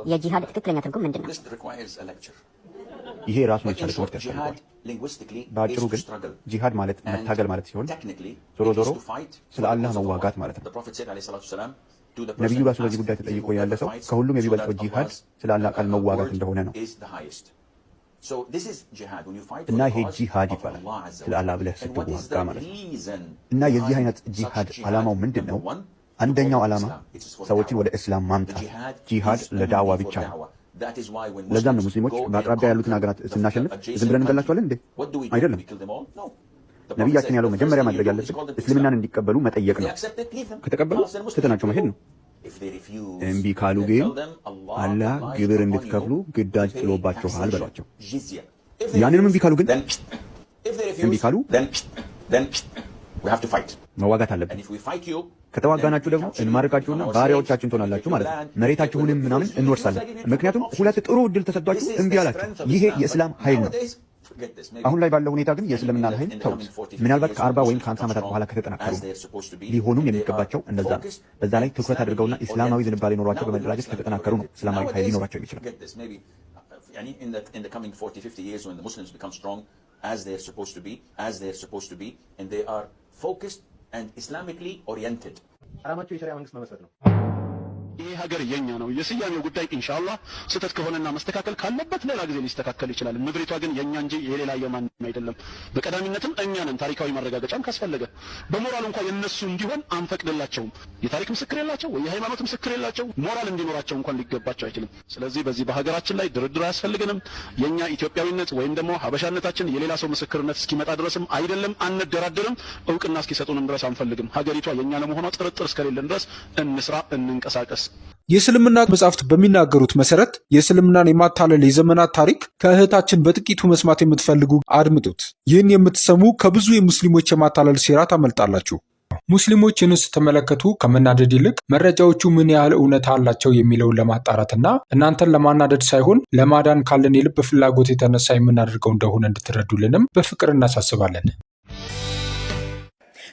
የጂሃድ ትክክለኛ ትርጉም ምንድን ነው? ይሄ ራሱን የቻለ ትምህርት ያስፈልገዋል። በአጭሩ ግን ጂሃድ ማለት መታገል ማለት ሲሆን ዞሮ ዞሮ ስለ አላህ መዋጋት ማለት ነው። ነቢዩ ራሱ በዚህ ጉዳይ ተጠይቆ ያለ ሰው ከሁሉም የሚበልጠው ጂሃድ ስለ አላህ ቃል መዋጋት እንደሆነ ነው። እና ይሄ ጂሃድ ይባላል፣ ስለ አላህ ብለህ ስትዋጋ ማለት ነው። እና የዚህ አይነት ጂሃድ ዓላማው ምንድን ነው? አንደኛው ዓላማ ሰዎችን ወደ እስላም ማምጣት። ጂሃድ ለዳዋ ብቻ ነው። ለዛም ነው ሙስሊሞች በአቅራቢያ ያሉትን ሀገራት ስናሸንፍ ዝም ብለን እንገላቸዋለን እንዴ? አይደለም። ነቢያችን ያለው መጀመሪያ ማድረግ ያለብን እስልምናን እንዲቀበሉ መጠየቅ ነው። ከተቀበሉ ትተናቸው መሄድ ነው። እምቢ ካሉ ግን አላህ ግብር እንድትከፍሉ ግዳጅ ጥሎባችኋል በሏቸው። ያንንም እምቢ ካሉ ግን መዋጋት አለብን። ከተዋጋናችሁ ደግሞ እንማርካችሁና ባሪያዎቻችን ትሆናላችሁ ማለት ነው። መሬታችሁንም ምናምን እንወርሳለን። ምክንያቱም ሁለት ጥሩ እድል ተሰጥቷችሁ እምቢ አላችሁ። ይሄ የእስላም ኃይል ነው። አሁን ላይ ባለው ሁኔታ ግን የእስልምና ኃይል ተውት። ምናልባት ከ40 ወይም ከ50 ዓመታት በኋላ ከተጠናከሩ ሊሆኑም የሚገባቸው እንደዛ ነው። በዛ ላይ ትኩረት አድርገውና ኢስላማዊ ዝንባሌ ኖሯቸው በመደራጀት ከተጠናከሩ ነው እስላማዊ ኃይል ሊኖራቸው የሚችላል። ዓላማቸው የሸሪዓ መንግስት መመስረት ነው። ይሄ ሀገር የኛ ነው። የስያሜው ጉዳይ ኢንሻአላህ ስህተት ከሆነና መስተካከል ካለበት ሌላ ጊዜ ሊስተካከል ይችላል። ምድሪቷ ግን የኛ እንጂ የሌላ የማንም አይደለም። በቀዳሚነትም እኛ ነን። ታሪካዊ ማረጋገጫም ካስፈለገ በሞራል እንኳን የነሱ እንዲሆን አንፈቅድላቸውም። የታሪክ ምስክር የላቸው ወይ የሃይማኖት ምስክር የላቸው፣ ሞራል እንዲኖራቸው እንኳን ሊገባቸው አይችልም። ስለዚህ በዚህ በሀገራችን ላይ ድርድር አያስፈልገንም። የኛ ኢትዮጵያዊነት ወይም ደግሞ ሀበሻነታችን የሌላ ሰው ምስክርነት እስኪመጣ ድረስም አይደለም፣ አንደራደርም። እውቅና እስኪሰጡንም ድረስ አንፈልግም። ሀገሪቷ የኛ ለመሆኗ ጥርጥር እስከሌለን ድረስ እንስራ፣ እንንቀሳቀስ። የእስልምና መጻሕፍት በሚናገሩት መሰረት የእስልምናን የማታለል የዘመናት ታሪክ ከእህታችን በጥቂቱ መስማት የምትፈልጉ አድምጡት። ይህን የምትሰሙ ከብዙ የሙስሊሞች የማታለል ሴራ ታመልጣላችሁ። ሙስሊሞች ይህን ስትመለከቱ ከመናደድ ይልቅ መረጃዎቹ ምን ያህል እውነታ አላቸው የሚለውን ለማጣራትና እናንተን ለማናደድ ሳይሆን ለማዳን ካለን የልብ ፍላጎት የተነሳ የምናደርገው እንደሆነ እንድትረዱልንም በፍቅር እናሳስባለን።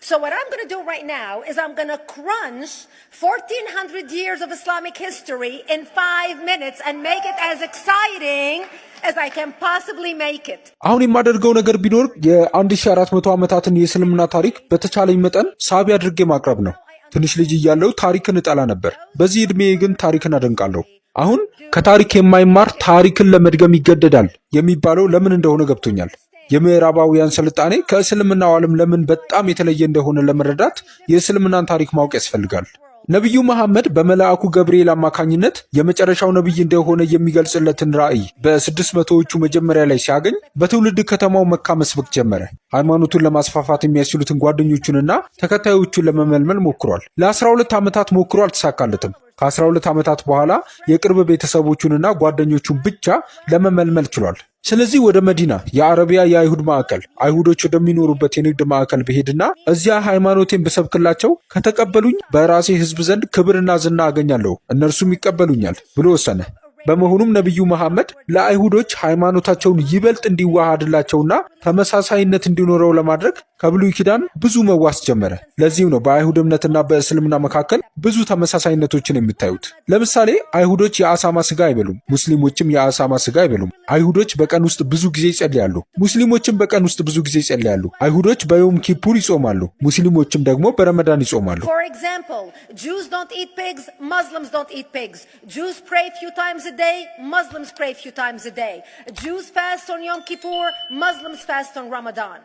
So what I'm going to do right now is I'm going to crunch 1400 years of Islamic history in 5 minutes and make it as exciting as I can possibly make it. አሁን የማደርገው ነገር ቢኖር የ1400 ዓመታትን የእስልምና ታሪክ በተቻለኝ መጠን ሳቢ አድርጌ ማቅረብ ነው። ትንሽ ልጅ እያለሁ ታሪክን እጠላ ነበር። በዚህ ዕድሜ ግን ታሪክን አደንቃለሁ። አሁን ከታሪክ የማይማር ታሪክን ለመድገም ይገደዳል የሚባለው ለምን እንደሆነ ገብቶኛል። የምዕራባውያን ስልጣኔ ከእስልምናው ዓለም ለምን በጣም የተለየ እንደሆነ ለመረዳት የእስልምናን ታሪክ ማወቅ ያስፈልጋል። ነቢዩ መሐመድ በመልአኩ ገብርኤል አማካኝነት የመጨረሻው ነቢይ እንደሆነ የሚገልጽለትን ራእይ በ600ዎቹ መጀመሪያ ላይ ሲያገኝ በትውልድ ከተማው መካ መስበክ ጀመረ። ሃይማኖቱን ለማስፋፋት የሚያስችሉትን ጓደኞቹንና ተከታዮቹን ለመመልመል ሞክሯል። ለ12 ዓመታት ሞክሮ አልተሳካለትም። ከ12 ዓመታት በኋላ የቅርብ ቤተሰቦቹንና ጓደኞቹን ብቻ ለመመልመል ችሏል። ስለዚህ ወደ መዲና የአረቢያ የአይሁድ ማዕከል አይሁዶች ወደሚኖሩበት የንግድ ማዕከል ብሄድና እዚያ ሃይማኖቴን ብሰብክላቸው ከተቀበሉኝ በራሴ ሕዝብ ዘንድ ክብርና ዝና አገኛለሁ፣ እነርሱም ይቀበሉኛል ብሎ ወሰነ። በመሆኑም ነቢዩ መሐመድ ለአይሁዶች ሃይማኖታቸውን ይበልጥ እንዲዋሃድላቸውና ተመሳሳይነት እንዲኖረው ለማድረግ ከብሉይ ኪዳን ብዙ መዋስ ጀመረ። ለዚህም ነው በአይሁድ እምነትና በእስልምና መካከል ብዙ ተመሳሳይነቶችን የምታዩት። ለምሳሌ አይሁዶች የአሳማ ስጋ አይበሉም፣ ሙስሊሞችም የአሳማ ስጋ አይበሉም። አይሁዶች በቀን ውስጥ ብዙ ጊዜ ይጸልያሉ፣ ሙስሊሞችም በቀን ውስጥ ብዙ ጊዜ ይጸልያሉ። አይሁዶች በዮም ኪፑር ይጾማሉ፣ ሙስሊሞችም ደግሞ በረመዳን ይጾማሉ። For example, Jews don't eat pigs, Muslims don't eat pigs. Jews pray few times a day, Muslims pray few times a day. Jews fast on Yom Kippur, Muslims fast on Ramadan.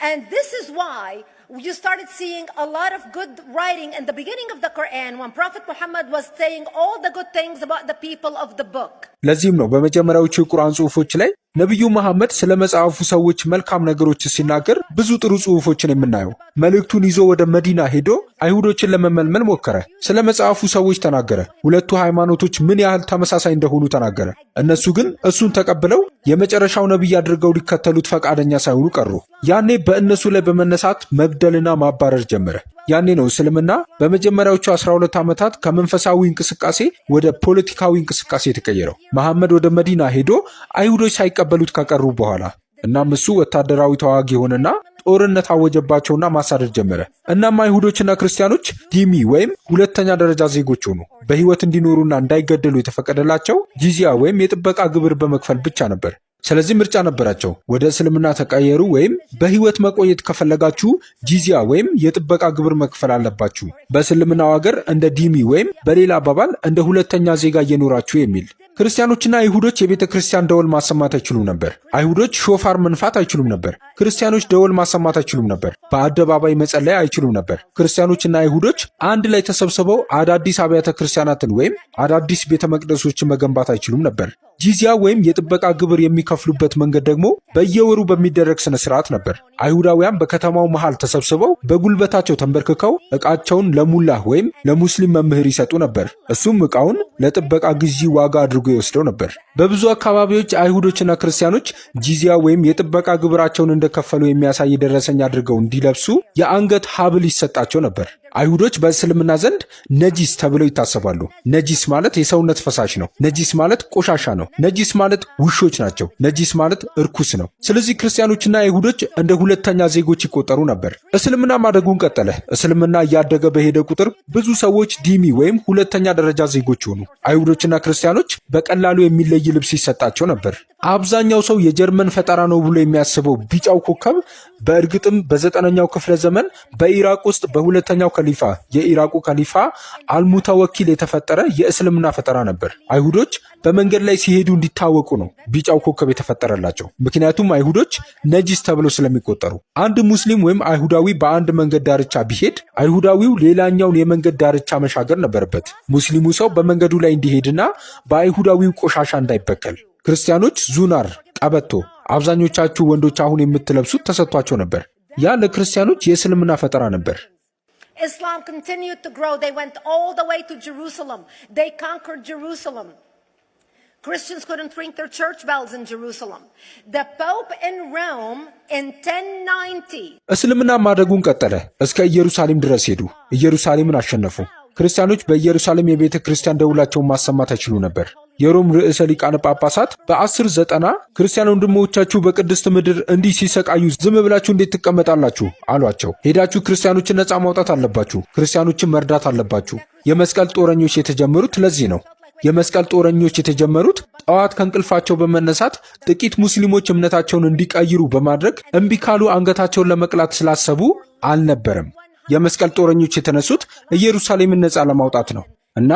And this is why you started seeing a lot of good writing in the beginning of the Quran when Prophet Muhammad was saying all the good things about the people of the book. ለዚህም ነው በመጀመሪያዎቹ የቁርአን ጽሑፎች ላይ ነቢዩ መሐመድ ስለ መጽሐፉ ሰዎች መልካም ነገሮች ሲናገር ብዙ ጥሩ ጽሑፎችን የምናየው። መልእክቱን ይዞ ወደ መዲና ሄዶ አይሁዶችን ለመመልመል ሞከረ። ስለ መጽሐፉ ሰዎች ተናገረ። ሁለቱ ሃይማኖቶች ምን ያህል ተመሳሳይ እንደሆኑ ተናገረ። እነሱ ግን እሱን ተቀብለው የመጨረሻው ነቢይ አድርገው ሊከተሉት ፈቃደኛ ሳይሆኑ ቀሩ። ያኔ በእነሱ ላይ በመነሳት መግደልና ማባረር ጀመረ። ያኔ ነው እስልምና በመጀመሪያዎቹ 12 ዓመታት ከመንፈሳዊ እንቅስቃሴ ወደ ፖለቲካዊ እንቅስቃሴ የተቀየረው። መሐመድ ወደ መዲና ሄዶ አይሁዶች ሳይቀበሉት ከቀሩ በኋላ እናም እሱ ወታደራዊ ተዋጊ ሆነና ጦርነት አወጀባቸውና ማሳደድ ጀመረ። እናም አይሁዶችና ክርስቲያኖች ዲሚ ወይም ሁለተኛ ደረጃ ዜጎች ሆኑ። በህይወት እንዲኖሩና እንዳይገደሉ የተፈቀደላቸው ጂዚያ ወይም የጥበቃ ግብር በመክፈል ብቻ ነበር። ስለዚህ ምርጫ ነበራቸው። ወደ እስልምና ተቀየሩ ወይም በህይወት መቆየት ከፈለጋችሁ ጂዚያ ወይም የጥበቃ ግብር መክፈል አለባችሁ። በእስልምናው ሀገር እንደ ዲሚ ወይም በሌላ አባባል እንደ ሁለተኛ ዜጋ እየኖራችሁ የሚል። ክርስቲያኖችና አይሁዶች የቤተ ክርስቲያን ደወል ማሰማት አይችሉም ነበር። አይሁዶች ሾፋር መንፋት አይችሉም ነበር። ክርስቲያኖች ደወል ማሰማት አይችሉም ነበር። በአደባባይ መጸለይ አይችሉም ነበር። ክርስቲያኖችና አይሁዶች አንድ ላይ ተሰብስበው አዳዲስ አብያተ ክርስቲያናትን ወይም አዳዲስ ቤተ መቅደሶችን መገንባት አይችሉም ነበር። ጂዚያ ወይም የጥበቃ ግብር የሚከፍሉበት መንገድ ደግሞ በየወሩ በሚደረግ ስነ ስርዓት ነበር። አይሁዳውያን በከተማው መሃል ተሰብስበው በጉልበታቸው ተንበርክከው ዕቃቸውን ለሙላህ ወይም ለሙስሊም መምህር ይሰጡ ነበር። እሱም ዕቃውን ለጥበቃ ግዢ ዋጋ አድርጎ ይወስደው ነበር። በብዙ አካባቢዎች አይሁዶችና ክርስቲያኖች ጂዚያ ወይም የጥበቃ ግብራቸውን እንደከፈሉ የሚያሳይ ደረሰኝ አድርገው እንዲለብሱ የአንገት ሐብል ይሰጣቸው ነበር። አይሁዶች በእስልምና ዘንድ ነጂስ ተብለው ይታሰባሉ። ነጂስ ማለት የሰውነት ፈሳሽ ነው። ነጂስ ማለት ቆሻሻ ነው። ነጂስ ማለት ውሾች ናቸው። ነጂስ ማለት እርኩስ ነው። ስለዚህ ክርስቲያኖችና አይሁዶች እንደ ሁለተኛ ዜጎች ይቆጠሩ ነበር። እስልምና ማደጉን ቀጠለ። እስልምና እያደገ በሄደ ቁጥር ብዙ ሰዎች ዲሚ ወይም ሁለተኛ ደረጃ ዜጎች ሆኑ። አይሁዶችና ክርስቲያኖች በቀላሉ የሚለይ ልብስ ይሰጣቸው ነበር። አብዛኛው ሰው የጀርመን ፈጠራ ነው ብሎ የሚያስበው ቢጫው ኮከብ በእርግጥም በ9ኛው ክፍለ ዘመን በኢራቅ ውስጥ በሁለተኛው ከሊፋ የኢራቁ ከሊፋ አልሙተወኪል የተፈጠረ የእስልምና ፈጠራ ነበር። አይሁዶች በመንገድ ላይ ሲሄዱ እንዲታወቁ ነው ቢጫው ኮከብ የተፈጠረላቸው። ምክንያቱም አይሁዶች ነጂስ ተብለው ስለሚቆጠሩ። አንድ ሙስሊም ወይም አይሁዳዊ በአንድ መንገድ ዳርቻ ቢሄድ አይሁዳዊው ሌላኛውን የመንገድ ዳርቻ መሻገር ነበረበት፣ ሙስሊሙ ሰው በመንገዱ ላይ እንዲሄድና በአይሁዳዊው ቆሻሻ እንዳይበከል። ክርስቲያኖች ዙናር፣ ቀበቶ፣ አብዛኞቻችሁ ወንዶች አሁን የምትለብሱት ተሰጥቷቸው ነበር። ያ ለክርስቲያኖች የእስልምና ፈጠራ ነበር። Islam continued to grow. They went all the way to Jerusalem. They conquered Jerusalem. Christians couldn't ring their church bells in Jerusalem. The Pope in Rome in 1090. እስልምና ማደጉን ቀጠለ። እስከ ኢየሩሳሌም ድረስ ሄዱ። ኢየሩሳሌምን አሸነፉ። ክርስቲያኖች በኢየሩሳሌም የቤተ ክርስቲያን ደውላቸውን ማሰማት አይችሉ ነበር። የሮም ርዕሰ ሊቃነ ጳጳሳት በ1090 ክርስቲያን ወንድሞቻችሁ በቅድስት ምድር እንዲህ ሲሰቃዩ ዝም ብላችሁ እንዴት ትቀመጣላችሁ አሏቸው። ሄዳችሁ ክርስቲያኖችን ነፃ ማውጣት አለባችሁ፣ ክርስቲያኖችን መርዳት አለባችሁ። የመስቀል ጦረኞች የተጀመሩት ለዚህ ነው። የመስቀል ጦረኞች የተጀመሩት ጠዋት ከእንቅልፋቸው በመነሳት ጥቂት ሙስሊሞች እምነታቸውን እንዲቀይሩ በማድረግ እምቢ ካሉ አንገታቸውን ለመቅላት ስላሰቡ አልነበረም። የመስቀል ጦረኞች የተነሱት ኢየሩሳሌምን ነፃ ለማውጣት ነው እና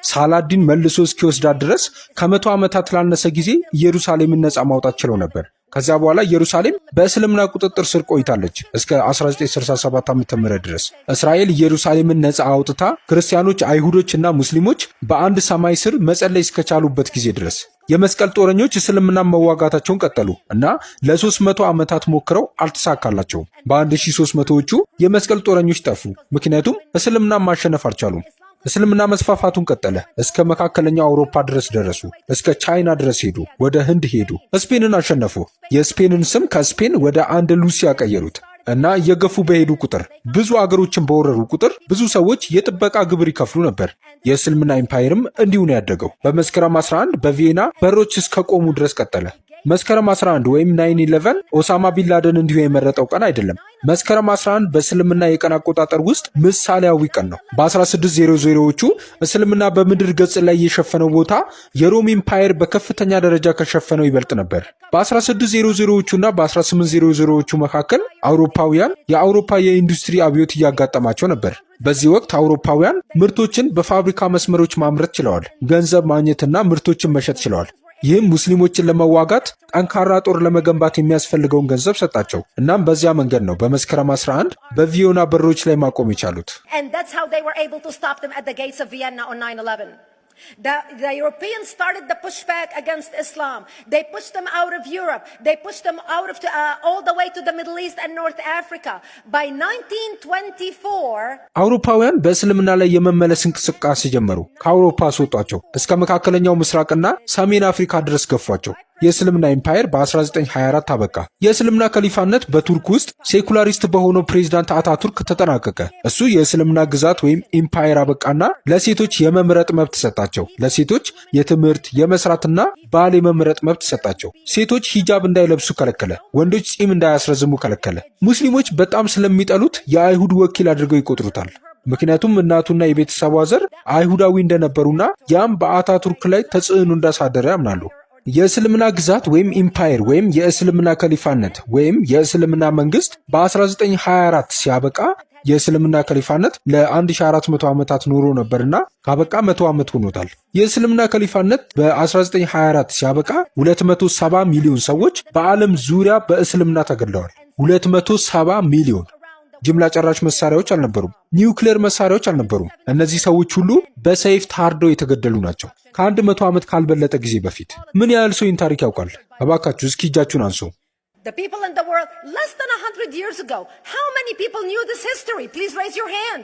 ሳላዲን መልሶ እስኪወስዳት ድረስ ከ100 ዓመታት ላነሰ ጊዜ ኢየሩሳሌምን ነፃ ማውጣት ችለው ነበር። ከዛ በኋላ ኢየሩሳሌም በእስልምና ቁጥጥር ስር ቆይታለች እስከ 1967 ዓ.ም ድረስ። እስራኤል ኢየሩሳሌምን ነፃ አውጥታ ክርስቲያኖች፣ አይሁዶች እና ሙስሊሞች በአንድ ሰማይ ስር መጸለይ እስከቻሉበት ጊዜ ድረስ የመስቀል ጦረኞች እስልምናን መዋጋታቸውን ቀጠሉ እና ለ300 ዓመታት ሞክረው አልተሳካላቸውም። በ1300ዎቹ የመስቀል ጦረኞች ጠፉ፣ ምክንያቱም እስልምናን ማሸነፍ አልቻሉም። እስልምና መስፋፋቱን ቀጠለ። እስከ መካከለኛው አውሮፓ ድረስ ደረሱ። እስከ ቻይና ድረስ ሄዱ። ወደ ህንድ ሄዱ። ስፔንን አሸነፉ። የስፔንን ስም ከስፔን ወደ አንደሉሲያ ቀየሩት እና እየገፉ በሄዱ ቁጥር ብዙ አገሮችን በወረሩ ቁጥር ብዙ ሰዎች የጥበቃ ግብር ይከፍሉ ነበር። የእስልምና ኢምፓየርም እንዲሁ ነው ያደገው። በመስከረም 11 በቪየና በሮች እስከቆሙ ድረስ ቀጠለ። መስከረም 11 ወይም 9/11 ኦሳማ ቢንላደን እንዲሁ የመረጠው ቀን አይደለም። መስከረም 11 በእስልምና የቀን አቆጣጠር ውስጥ ምሳሌያዊ ቀን ነው። በ1600ዎቹ እስልምና በምድር ገጽ ላይ የሸፈነው ቦታ የሮም ኢምፓየር በከፍተኛ ደረጃ ከሸፈነው ይበልጥ ነበር። በ1600ዎቹና በ1800ዎቹ መካከል አውሮፓውያን የአውሮፓ የኢንዱስትሪ አብዮት እያጋጠማቸው ነበር። በዚህ ወቅት አውሮፓውያን ምርቶችን በፋብሪካ መስመሮች ማምረት ችለዋል። ገንዘብ ማግኘትና ምርቶችን መሸጥ ችለዋል። ይህም ሙስሊሞችን ለመዋጋት ጠንካራ ጦር ለመገንባት የሚያስፈልገውን ገንዘብ ሰጣቸው። እናም በዚያ መንገድ ነው በመስከረም 11 በቪየና በሮች ላይ ማቆም የቻሉት። And that's how they were able to stop them at the gates of Vienna on 9/11. The Europeans started the pushback against Islam. They pushed them out of Europe. They pushed them out of all the way to the Middle East and North Africa. By 1924 አውሮፓውያን በእስልምና ላይ የመመለስ እንቅስቃሴ ጀመሩ። ከአውሮፓ አስወጧቸው። እስከ መካከለኛው ምስራቅና ሰሜን አፍሪካ ድረስ ገፏቸው። የእስልምና ኢምፓየር በ1924 አበቃ። የእስልምና ከሊፋነት በቱርክ ውስጥ ሴኩላሪስት በሆነው ፕሬዝዳንት አታቱርክ ተጠናቀቀ። እሱ የእስልምና ግዛት ወይም ኢምፓየር አበቃና ለሴቶች የመምረጥ መብት ሰጣቸው። ለሴቶች የትምህርት የመስራትና ባል የመምረጥ መብት ሰጣቸው። ሴቶች ሂጃብ እንዳይለብሱ ከለከለ። ወንዶች ጺም እንዳያስረዝሙ ከለከለ። ሙስሊሞች በጣም ስለሚጠሉት የአይሁድ ወኪል አድርገው ይቆጥሩታል። ምክንያቱም እናቱና የቤተሰቧ ዘር አይሁዳዊ እንደነበሩና ያም በአታቱርክ ላይ ተጽዕኖ እንዳሳደረ ያምናሉ። የእስልምና ግዛት ወይም ኢምፓየር ወይም የእስልምና ከሊፋነት ወይም የእስልምና መንግስት በ1924 ሲያበቃ የእስልምና ከሊፋነት ለ1400 ዓመታት ኖሮ ነበርና ካበቃ 100 ዓመት ሆኖታል። የእስልምና ከሊፋነት በ1924 ሲያበቃ 270 ሚሊዮን ሰዎች በዓለም ዙሪያ በእስልምና ተገድለዋል። 270 ሚሊዮን። ጅምላ ጨራሽ መሳሪያዎች አልነበሩም። ኒውክሌር መሳሪያዎች አልነበሩም። እነዚህ ሰዎች ሁሉ በሰይፍ ታርደው የተገደሉ ናቸው። ከ100 ዓመት ካልበለጠ ጊዜ በፊት። ምን ያህል ሰው ይህን ታሪክ ያውቃል? እባካችሁ እስኪ እጃችሁን አንሱ። The people in the world less than 100 years ago, how many people knew this history? Please raise your hand.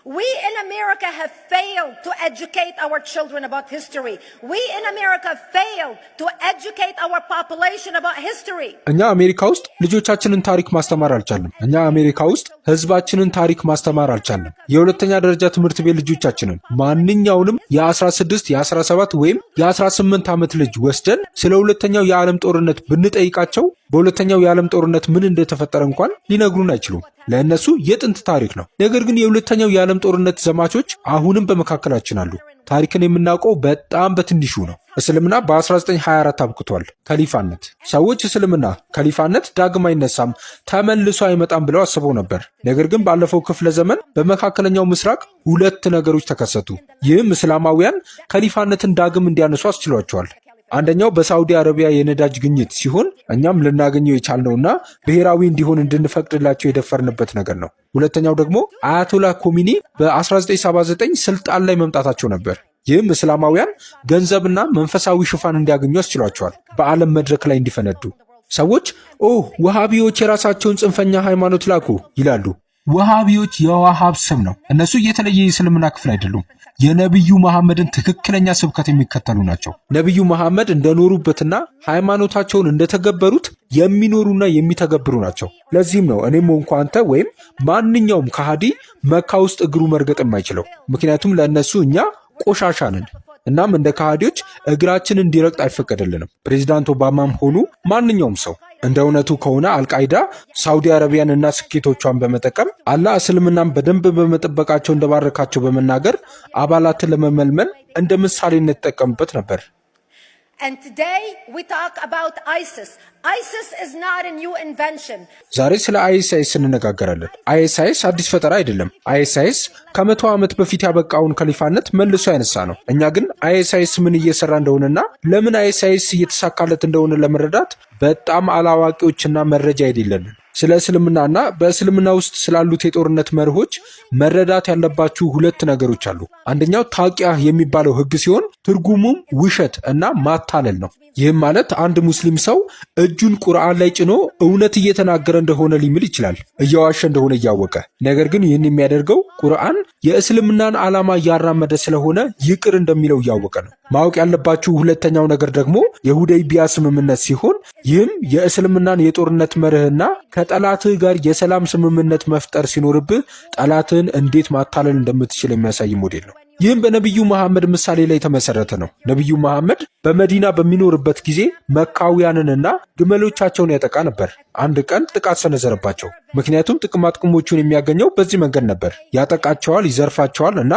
We in America have failed to educate our children about history. We in America failed to educate our population about history. እኛ አሜሪካ ውስጥ ልጆቻችንን ታሪክ ማስተማር አልቻልንም። እኛ አሜሪካ ውስጥ ህዝባችንን ታሪክ ማስተማር አልቻልንም። የሁለተኛ ደረጃ ትምህርት ቤት ልጆቻችንን ማንኛውንም የ16 የ17 ወይም የ18 ዓመት ልጅ ወስደን ስለ ሁለተኛው የዓለም ጦርነት ብንጠይቃቸው በሁለተኛው የዓለም ጦርነት ምን እንደተፈጠረ እንኳን ሊነግሩን አይችሉም። ለእነሱ የጥንት ታሪክ ነው። ነገር ግን የሁለተኛው የዓለም ጦርነት ዘማቾች አሁንም በመካከላችን አሉ። ታሪክን የምናውቀው በጣም በትንሹ ነው። እስልምና በ1924 አብቅቷል። ከሊፋነት ሰዎች እስልምና ከሊፋነት ዳግም አይነሳም፣ ተመልሶ አይመጣም ብለው አስበው ነበር። ነገር ግን ባለፈው ክፍለ ዘመን በመካከለኛው ምስራቅ ሁለት ነገሮች ተከሰቱ። ይህም እስላማውያን ከሊፋነትን ዳግም እንዲያነሱ አስችሏቸዋል። አንደኛው በሳዑዲ አረቢያ የነዳጅ ግኝት ሲሆን እኛም ልናገኘው የቻልነውና ብሔራዊ እንዲሆን እንድንፈቅድላቸው የደፈርንበት ነገር ነው። ሁለተኛው ደግሞ አያቶላ ኮሚኒ በ1979 ስልጣን ላይ መምጣታቸው ነበር። ይህም እስላማውያን ገንዘብና መንፈሳዊ ሽፋን እንዲያገኙ አስችሏቸዋል፣ በዓለም መድረክ ላይ እንዲፈነዱ። ሰዎች ወሃቢዎች የራሳቸውን ጽንፈኛ ሃይማኖት ላኩ ይላሉ። ወሃቢዎች የዋሃብ ስም ነው። እነሱ የተለየ የእስልምና ክፍል አይደሉም። የነቢዩ መሐመድን ትክክለኛ ስብከት የሚከተሉ ናቸው። ነቢዩ መሐመድ እንደኖሩበትና ሃይማኖታቸውን እንደተገበሩት የሚኖሩና የሚተገብሩ ናቸው። ለዚህም ነው እኔም ሆንኩ አንተ ወይም ማንኛውም ከሃዲ መካ ውስጥ እግሩ መርገጥ የማይችለው። ምክንያቱም ለእነሱ እኛ ቆሻሻ ነን። እናም እንደ ከሃዲዎች እግራችን እንዲረግጥ አይፈቀደልንም። ፕሬዚዳንት ኦባማም ሆኑ ማንኛውም ሰው። እንደ እውነቱ ከሆነ አልቃይዳ ሳውዲ አረቢያን እና ስኬቶቿን በመጠቀም አላህ እስልምናን በደንብ በመጠበቃቸው እንደባረካቸው በመናገር አባላትን ለመመልመል እንደ ምሳሌነት ተጠቀምበት ነበር። And today we talk about ISIS. ISIS is not a new invention. ዛሬ ስለ አይኤስአይኤስ እንነጋገራለን። አይኤስአይኤስ አዲስ ፈጠራ አይደለም። አይኤስአይኤስ ከ100 ዓመት በፊት ያበቃውን ከሊፋነት መልሶ ያነሳ ነው። እኛ ግን አይኤስአይኤስ ምን እየሰራ እንደሆነና ለምን አይኤስአይኤስ እየተሳካለት እንደሆነ ለመረዳት በጣም አላዋቂዎችና መረጃ የሌለንን። ስለ እስልምናና በእስልምና ውስጥ ስላሉት የጦርነት መርሆች መረዳት ያለባችሁ ሁለት ነገሮች አሉ። አንደኛው ታቂያ የሚባለው ህግ ሲሆን ትርጉሙም ውሸት እና ማታለል ነው። ይህም ማለት አንድ ሙስሊም ሰው እጁን ቁርአን ላይ ጭኖ እውነት እየተናገረ እንደሆነ ሊምል ይችላል፣ እየዋሸ እንደሆነ እያወቀ። ነገር ግን ይህን የሚያደርገው ቁርአን የእስልምናን ዓላማ እያራመደ ስለሆነ ይቅር እንደሚለው እያወቀ ነው። ማወቅ ያለባችሁ ሁለተኛው ነገር ደግሞ የሁደይቢያ ስምምነት ሲሆን ይህም የእስልምናን የጦርነት መርህና ከጠላትህ ጋር የሰላም ስምምነት መፍጠር ሲኖርብህ ጠላትህን እንዴት ማታለል እንደምትችል የሚያሳይ ሞዴል ነው። ይህም በነቢዩ መሐመድ ምሳሌ ላይ የተመሰረተ ነው። ነቢዩ መሐመድ በመዲና በሚኖርበት ጊዜ መካውያንንና ግመሎቻቸውን ያጠቃ ነበር። አንድ ቀን ጥቃት ሰነዘረባቸው። ምክንያቱም ጥቅማጥቅሞቹን የሚያገኘው በዚህ መንገድ ነበር። ያጠቃቸዋል፣ ይዘርፋቸዋል እና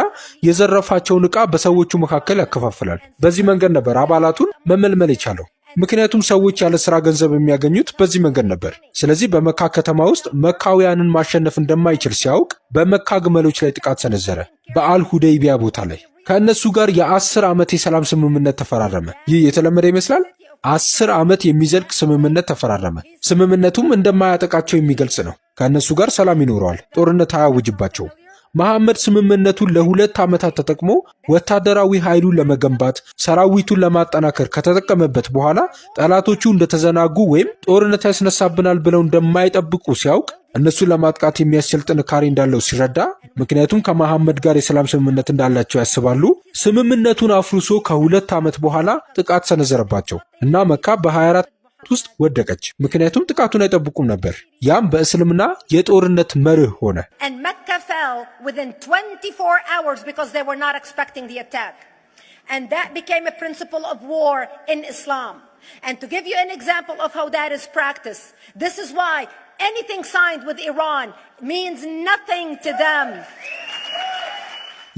የዘረፋቸውን ዕቃ በሰዎቹ መካከል ያከፋፍላል። በዚህ መንገድ ነበር አባላቱን መመልመል የቻለው። ምክንያቱም ሰዎች ያለ ስራ ገንዘብ የሚያገኙት በዚህ መንገድ ነበር። ስለዚህ በመካ ከተማ ውስጥ መካውያንን ማሸነፍ እንደማይችል ሲያውቅ በመካ ግመሎች ላይ ጥቃት ሰነዘረ፣ በአል ሁደይቢያ ቦታ ላይ። ከእነሱ ጋር የ10 ዓመት የሰላም ስምምነት ተፈራረመ። ይህ የተለመደ ይመስላል። 10 ዓመት የሚዘልቅ ስምምነት ተፈራረመ። ስምምነቱም እንደማያጠቃቸው የሚገልጽ ነው። ከእነሱ ጋር ሰላም ይኖረዋል፣ ጦርነት አያውጅባቸውም። መሐመድ ስምምነቱን ለ2 ዓመታት ተጠቅሞ ወታደራዊ ኃይሉን ለመገንባት ሰራዊቱን ለማጠናከር ከተጠቀመበት በኋላ ጠላቶቹ እንደተዘናጉ ወይም ጦርነት ያስነሳብናል ብለው እንደማይጠብቁ ሲያውቅ እነሱን ለማጥቃት የሚያስችል ጥንካሬ እንዳለው ሲረዳ፣ ምክንያቱም ከመሐመድ ጋር የሰላም ስምምነት እንዳላቸው ያስባሉ፣ ስምምነቱን አፍርሶ ከ2 ዓመት በኋላ ጥቃት ሰነዘረባቸው እና መካ በ24 ውስጥ ወደቀች። ምክንያቱም ጥቃቱን አይጠብቁም ነበር። ያም በእስልምና የጦርነት መርህ ሆነ። And Mecca fell within 24 hours because they were not expecting the attack. And that became a principle of war in Islam. And to give you an example of how that is practiced, this is why anything signed with Iran means nothing to them.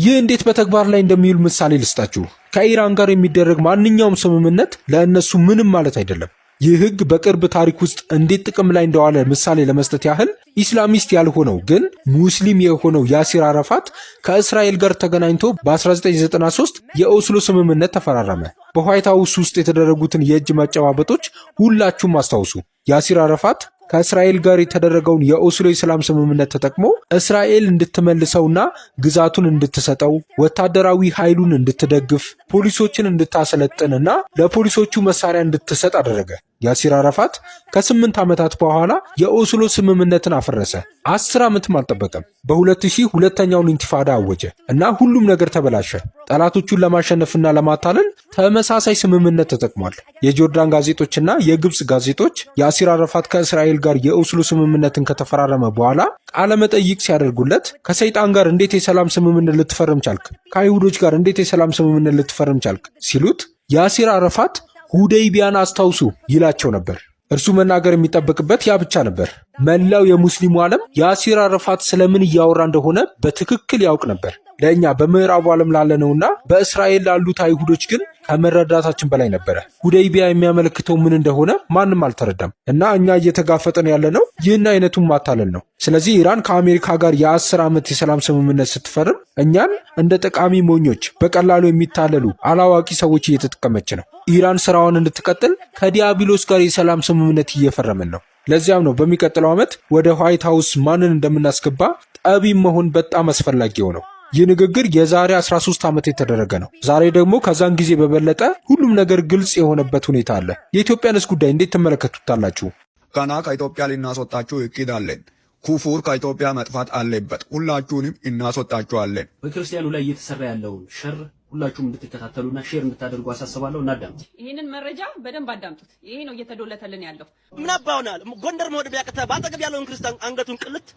ይህ እንዴት በተግባር ላይ እንደሚውል ምሳሌ ልስጣችሁ። ከኢራን ጋር የሚደረግ ማንኛውም ስምምነት ለእነሱ ምንም ማለት አይደለም። ይህ ህግ በቅርብ ታሪክ ውስጥ እንዴት ጥቅም ላይ እንደዋለ ምሳሌ ለመስጠት ያህል ኢስላሚስት ያልሆነው ግን ሙስሊም የሆነው ያሲር አረፋት ከእስራኤል ጋር ተገናኝቶ በ1993 የኦስሎ ስምምነት ተፈራረመ። በዋይት ሃውስ ውስጥ የተደረጉትን የእጅ መጨባበጦች ሁላችሁም አስታውሱ። ያሲር አረፋት ከእስራኤል ጋር የተደረገውን የኦስሎ የሰላም ስምምነት ተጠቅሞ እስራኤል እንድትመልሰውና ግዛቱን እንድትሰጠው፣ ወታደራዊ ኃይሉን እንድትደግፍ፣ ፖሊሶችን እንድታሰለጥንና ለፖሊሶቹ መሳሪያ እንድትሰጥ አደረገ። ያሲር አረፋት ከ8 ዓመታት በኋላ የኦስሎ ስምምነትን አፈረሰ። 10 ዓመትም አልጠበቀም። በ2000 ሁለተኛውን ኢንቲፋዳ አወጀ እና ሁሉም ነገር ተበላሸ። ጠላቶቹን ለማሸነፍና ለማታለል ተመሳሳይ ስምምነት ተጠቅሟል። የጆርዳን ጋዜጦችና የግብጽ ጋዜጦች ያሲር አረፋት ከእስራኤል ጋር የኦስሎ ስምምነትን ከተፈራረመ በኋላ ቃለ መጠይቅ ሲያደርጉለት ከሰይጣን ጋር እንዴት የሰላም ስምምነት ልትፈርም ቻልክ? ከአይሁዶች ጋር እንዴት የሰላም ስምምነት ልትፈርም ቻልክ? ሲሉት ያሲር አረፋት ሁደይቢያን አስታውሱ ይላቸው ነበር። እርሱ መናገር የሚጠበቅበት ያ ብቻ ነበር። መላው የሙስሊሙ ዓለም ያሲር አረፋት ስለምን እያወራ እንደሆነ በትክክል ያውቅ ነበር። ለእኛ በምዕራቡ ዓለም ላለነውና በእስራኤል ላሉት አይሁዶች ግን ከመረዳታችን በላይ ነበረ። ሁደይቢያ የሚያመለክተው ምን እንደሆነ ማንም አልተረዳም እና እኛ እየተጋፈጠን ያለነው ይህን አይነቱን ማታለል ነው። ስለዚህ ኢራን ከአሜሪካ ጋር የ10 ዓመት የሰላም ስምምነት ስትፈርም እኛን እንደ ጠቃሚ ሞኞች፣ በቀላሉ የሚታለሉ አላዋቂ ሰዎች እየተጠቀመች ነው። ኢራን ስራዋን እንድትቀጥል ከዲያብሎስ ጋር የሰላም ስምምነት እየፈረምን ነው። ለዚያም ነው በሚቀጥለው ዓመት ወደ ዋይት ሃውስ ማንን እንደምናስገባ ጠቢብ መሆን በጣም አስፈላጊ ሆነው። ይህ ንግግር የዛሬ 13 ዓመት የተደረገ ነው። ዛሬ ደግሞ ከዛን ጊዜ በበለጠ ሁሉም ነገር ግልጽ የሆነበት ሁኔታ አለ። የኢትዮጵያንስ ጉዳይ እንዴት ተመለከቱታላችሁ? ገና ከኢትዮጵያ ልናስወጣችሁ እቅድ አለን። ኩፉር ከኢትዮጵያ መጥፋት አለበት። ሁላችሁንም እናስወጣችኋለን። በክርስቲያኑ ላይ እየተሰራ ያለውን ሸር ሁላችሁም እንድትከታተሉና ሼር እንድታደርጉ አሳስባለሁ። እናዳምጥ። ይህንን መረጃ በደንብ አዳምጡት። ይሄ ነው እየተዶለተልን ያለው። ምን አባውናል? ጎንደር መውደብ ያቀተ ባጠገብ ያለውን ክርስቲያን አንገቱን ቅልት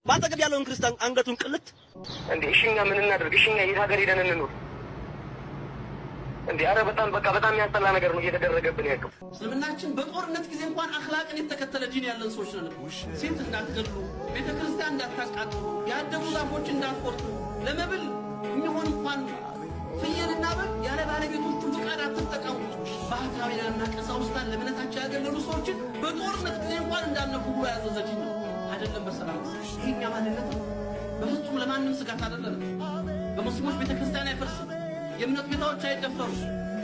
ባጠገብ ያለውን ክርስቲያን አንገቱን ቅልት እንዴ! እሺኛ ምን እናደርግ? እሺኛ የት ሀገር ሄደን እንኑር እንዴ? አረ በጣም ያስጠላ ነገር ነው እየተደረገብን ያለው። እስልምናችን በጦርነት ጊዜ እንኳን አኽላቅን የተከተለ ዲን ያለን ሰዎች ነን። ሴት እንዳትገድሉ፣ ቤተክርስቲያን እንዳታቃጥሉ፣ ያደጉ ዛፎች እንዳትቆርጡ፣ ለመብል የሚሆን እንኳን ፍየልና በግ ያለ ባለቤቶቹ ፍቃድ አትጠቀሙ። ባህታውያንና ቀሳውስታን ለእምነታቸው ያገለሉ ሰዎችን በጦርነት ጊዜ እንኳን እንዳነኩ ብሎ ያዘዘ ዲን ነው። አይደለም በሰላም ይሄኛ ማንነት በፍጹም ለማንም ስጋት አይደለም። በሙስሊሞች ቤተክርስቲያን አይፈርስም፣ የእምነት ቤታዎች አይደፈሩ።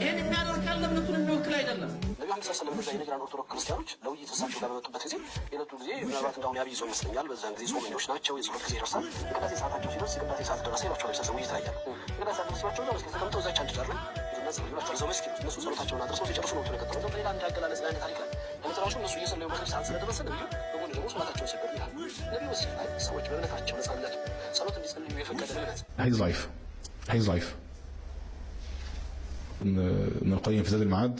ይሄን የሚያደርግ ካለ እምነቱን የሚወክል አይደለም። ነብዩ ሐሰን ሰለላሁ ዐለይሂ ወሰለም ኦርቶዶክስ ክርስቲያኖች ለውይይት እሳቸው ጋር በመጡበት ጊዜ የዕለቱ ጊዜ ምናልባት እንዳሁን ያብይ ጾም ይመስለኛል። በዛን ጊዜ ጾመኞች ናቸው። የጸሎት ጊዜ ይደርሳል። የቅዳሴ ሰዓታቸው ሲደርስ የቅዳሴ ሰዓት ደረሰ ይሏቸው ለምሳሌ ውይይት ላይ ያለ የቅዳሴ ሰዓት ደርሷቸው ነው። መስጊድ ተቀምጠው እዛች አንድ ዳር ላይ ይላቸው እዛው መስጊድ እነሱ ጸሎታቸውን አድርሰው ሲጨርሱ ነው ተከተለው ሌላ አንድ አገላለጽ ላይ ታሪክ ላይ ለምትራሹ እነሱ እየሰለዩ መስጊድ ሰዓት ስለደረሰ ነብዩ በጎን ደግሞ ሶላታቸውን ሰገዱ ይላል። ነብዩ መስጊድ ላይ ሰዎች በእምነታቸው ነጻነት ጸሎት እንዲጸልዩ የፈቀደ እምነት هي ضعيف ابن القيم في زاد المعاد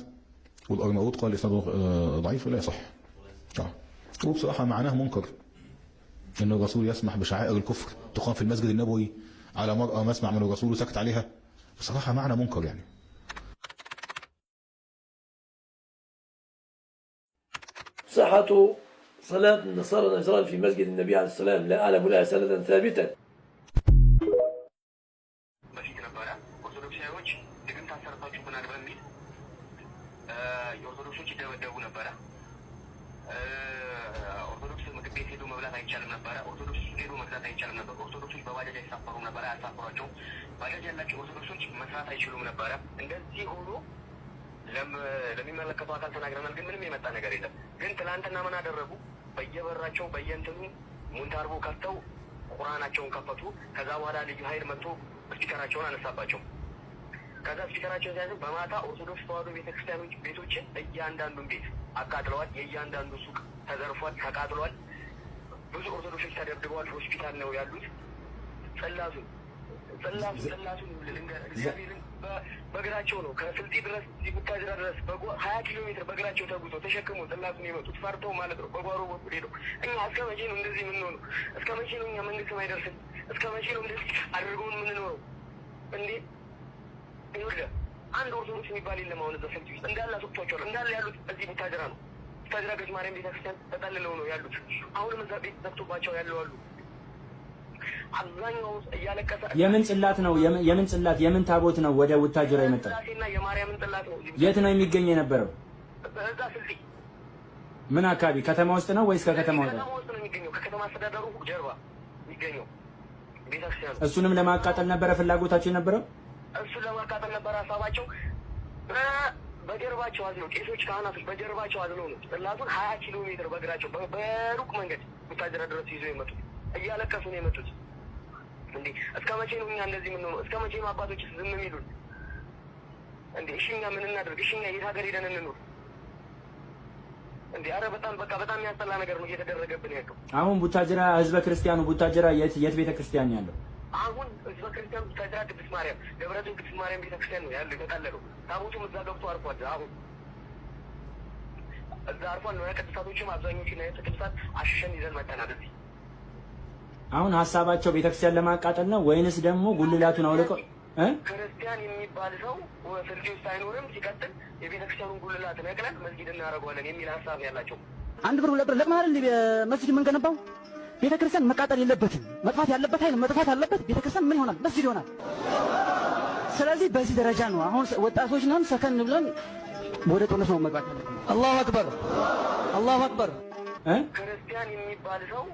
والأرناؤوط قال إسناده ضعيف ولا يصح. وبصراحة معناه منكر إن الرسول يسمح بشعائر الكفر تقام في المسجد النبوي على مرأة مسمع من الرسول وسكت عليها. بصراحة معنى منكر يعني. صحة صلاة النصارى النجران في مسجد النبي عليه السلام لا أعلم لها سندا ثابتا. የኦርቶዶክሶች ይደበደቡ ነበረ። ኦርቶዶክስ ምግብ ቤት ሄዶ መብላት አይቻልም ነበረ። ኦርቶዶክስ ሄዶ መግዛት አይቻልም ነበር። ኦርቶዶክሶች በባጃጅ አይሳፈሩ ነበረ፣ አያሳፍሯቸው። ባጃጅ ያላቸው ኦርቶዶክሶች መስራት አይችሉም ነበረ። እንደዚህ ሆኖ ለሚመለከተው አካል ተናግረናል፣ ግን ምንም የመጣ ነገር የለም። ግን ትናንትና ምን አደረጉ? በየበራቸው በየእንትኑ ሙንታርቦ ከፍተው ቁርአናቸውን ከፈቱ። ከዛ በኋላ ልዩ ኃይል መጥቶ ስፒከራቸውን አነሳባቸው። ከዛ ስፒከራቸውን ሲያነሱ በማታ ኦርቶዶክስ ተዋሕዶ ቤተክርስቲያኖች ቤቶችን እያንዳንዱን ቤት አቃጥለዋል። የእያንዳንዱ ሱቅ ተዘርፏል፣ ተቃጥሏል። ብዙ ኦርቶዶክሶች ተደብድበዋል። ሆስፒታል ነው ያሉት። ጽላቱን እግዚአብሔርን በእግራቸው ነው ከስልጤ ድረስ ቡታጅራ ድረስ 20 ኪሎ ሜትር በእግራቸው ተጉዞ ተሸክሞ ጽላቱን የመጡት ፈርተው ማለት ነው። በጓሮ በኩል ሄደው እኛ እስከ መቼ ነው እንደዚህ የምንሆነው? እስከ መቼ ነው እኛ መንግስት አይደርስም? እስከ መቼ ነው እንደዚህ አድርገውን የምንኖረው? እንዴ ይኸውልህ አንድ ኦርቶዶክስ የሚባል የለም። አሁን እዛ ስልጤ ውስጥ እንዳለ አስወጥቷቸዋል። እንዳለ ያሉት እዚህ ቡታጅራ ነው። ቡታጅራ ገዥ ማርያም ቤተክርስቲያን ተጠልለው ነው ያሉት። አሁንም እዛ ቤት ዘግቶባቸው ያለው አሉ። አብዛኛው እያለቀሰ የምን ጽላት ነው? የምን ጽላት የምን ታቦት ነው ወደ ቡታጅራ የመጣው? ጽላቴና የማርያምን ጽላት ነው። የት ነው የሚገኝ የነበረው? እዛ ስልጤ ምን አካባቢ? ከተማ ውስጥ ነው ወይስ ከከተማ ወጣ? ከተማ ውስጥ ነው የሚገኘው። ከከተማ አስተዳደሩ ጀርባ የሚገኘው ቤተክርስቲያን። እሱንም ለማቃጠል ነበረ ፍላጎታቸው የነበረው? እሱን ለማቃጠል ነበረ ሀሳባቸው። በጀርባቸው አዝነው ቄሶች፣ ካህናቶች በጀርባቸው አዝነው ነው ጽላቱን 20 ኪሎ ሜትር በእግራቸው በሩቅ መንገድ ቡታጅራ ድረስ ይዘው የመጡት። እያለቀሱ ነው የመጡት። እንዴ እስከ መቼ ነው እኛ እንደዚህ የምንሆነው? እስከ መቼ ነው አባቶች ዝም የሚሉን? እንዴ እሺ እኛ ምን እናድርግ? እሺ እኛ የት ሀገር ሄደን እንኑር? እንዴ አረ በጣም የሚያስጠላ ነገር ነው እየተደረገብን ያለው። አሁን ቡታጅራ ህዝበ ክርስቲያኑ ቡታጅራ የት ቤተ ክርስቲያን ያለው? አሁን ህዝበ ክርስቲያኑ ቡታጅራ ቅድስት ማርያም ደብረዘይት ቅድስት ማርያም ቤተ ክርስቲያን ነው ያለው የተጠለለው። ታቦቱም እዛ ገብቶ አርፏል። አሁን እዛ አርፏል ነው። ቅዱሳቶችም አብዛኞቹ ነው ቅዱሳት አሽሸን ይዘን መጣናል እዚህ። አሁን ሀሳባቸው ቤተክርስቲያን ለማቃጠል ነው ወይንስ ደግሞ ጉልላቱን አውልቀው ክርስቲያን የሚባል ሰው ስልጤ ውስጥ አይኖርም፣ ሲቀጥል የቤተክርስቲያኑን ጉልላት ነቅለን መስጊድ እናደርገዋለን የሚል ሀሳብ ያላቸው። አንድ ብር ሁለት ብር ለቅማል መስጊድ የምንገነባው ቤተክርስቲያን መቃጠል የለበትም። መጥፋት ያለበት ኃይል መጥፋት አለበት። ቤተክርስቲያን ምን ይሆናል? መስጊድ ይሆናል። ስለዚህ በዚህ ደረጃ ነው አሁን ወጣቶች ነን፣ ሰከን ብለን ወደ ጦርነት ነው መግባት ያለብን። አላሁ አክበር፣ አላሁ አክበር። ክርስቲያን የሚባል ሰው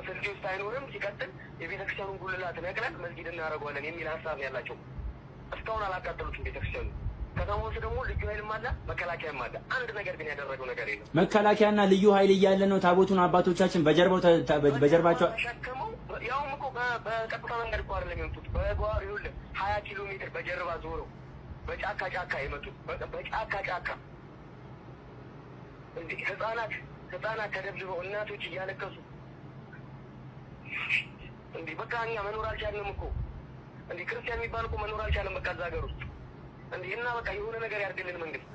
ስልጤ ውስጥ አይኖርም፣ ሲቀጥል የቤተክርስቲያኑን ጉልላት ነቅለን መስጊድ እናደርገዋለን የሚል ሀሳብ ያላቸው። እስካሁን አላቃጠሉትም ቤተክርስቲያኑ። ከተማ ውስጥ ደግሞ ልዩ ኃይልም አለ፣ መከላከያም አለ። አንድ ነገር ግን ያደረገው ነገር የለም። መከላከያና ልዩ ኃይል እያለ ነው ታቦቱን አባቶቻችን በጀርባቸው ተሸክመው፣ ያውም እኮ በቀጥታ መንገድ እኮ አይደለም የመጡት። በጓሮ ይኸውልህ 20 ኪሎ ሜትር በጀርባ ዞረው በጫካ የመጡት በጫካ እንዴ ህፃናት ተደብድበው እናቶች እያለቀሱ እንዴ በቃ እኛ መኖር አልቻልንም እኮ። እንዴ ክርስቲያን የሚባል እኮ መኖር አልቻለም በቃ እዛ ሀገር ውስጥ እንዴ። እና በቃ የሆነ ነገር ያድርግልን መንግስት።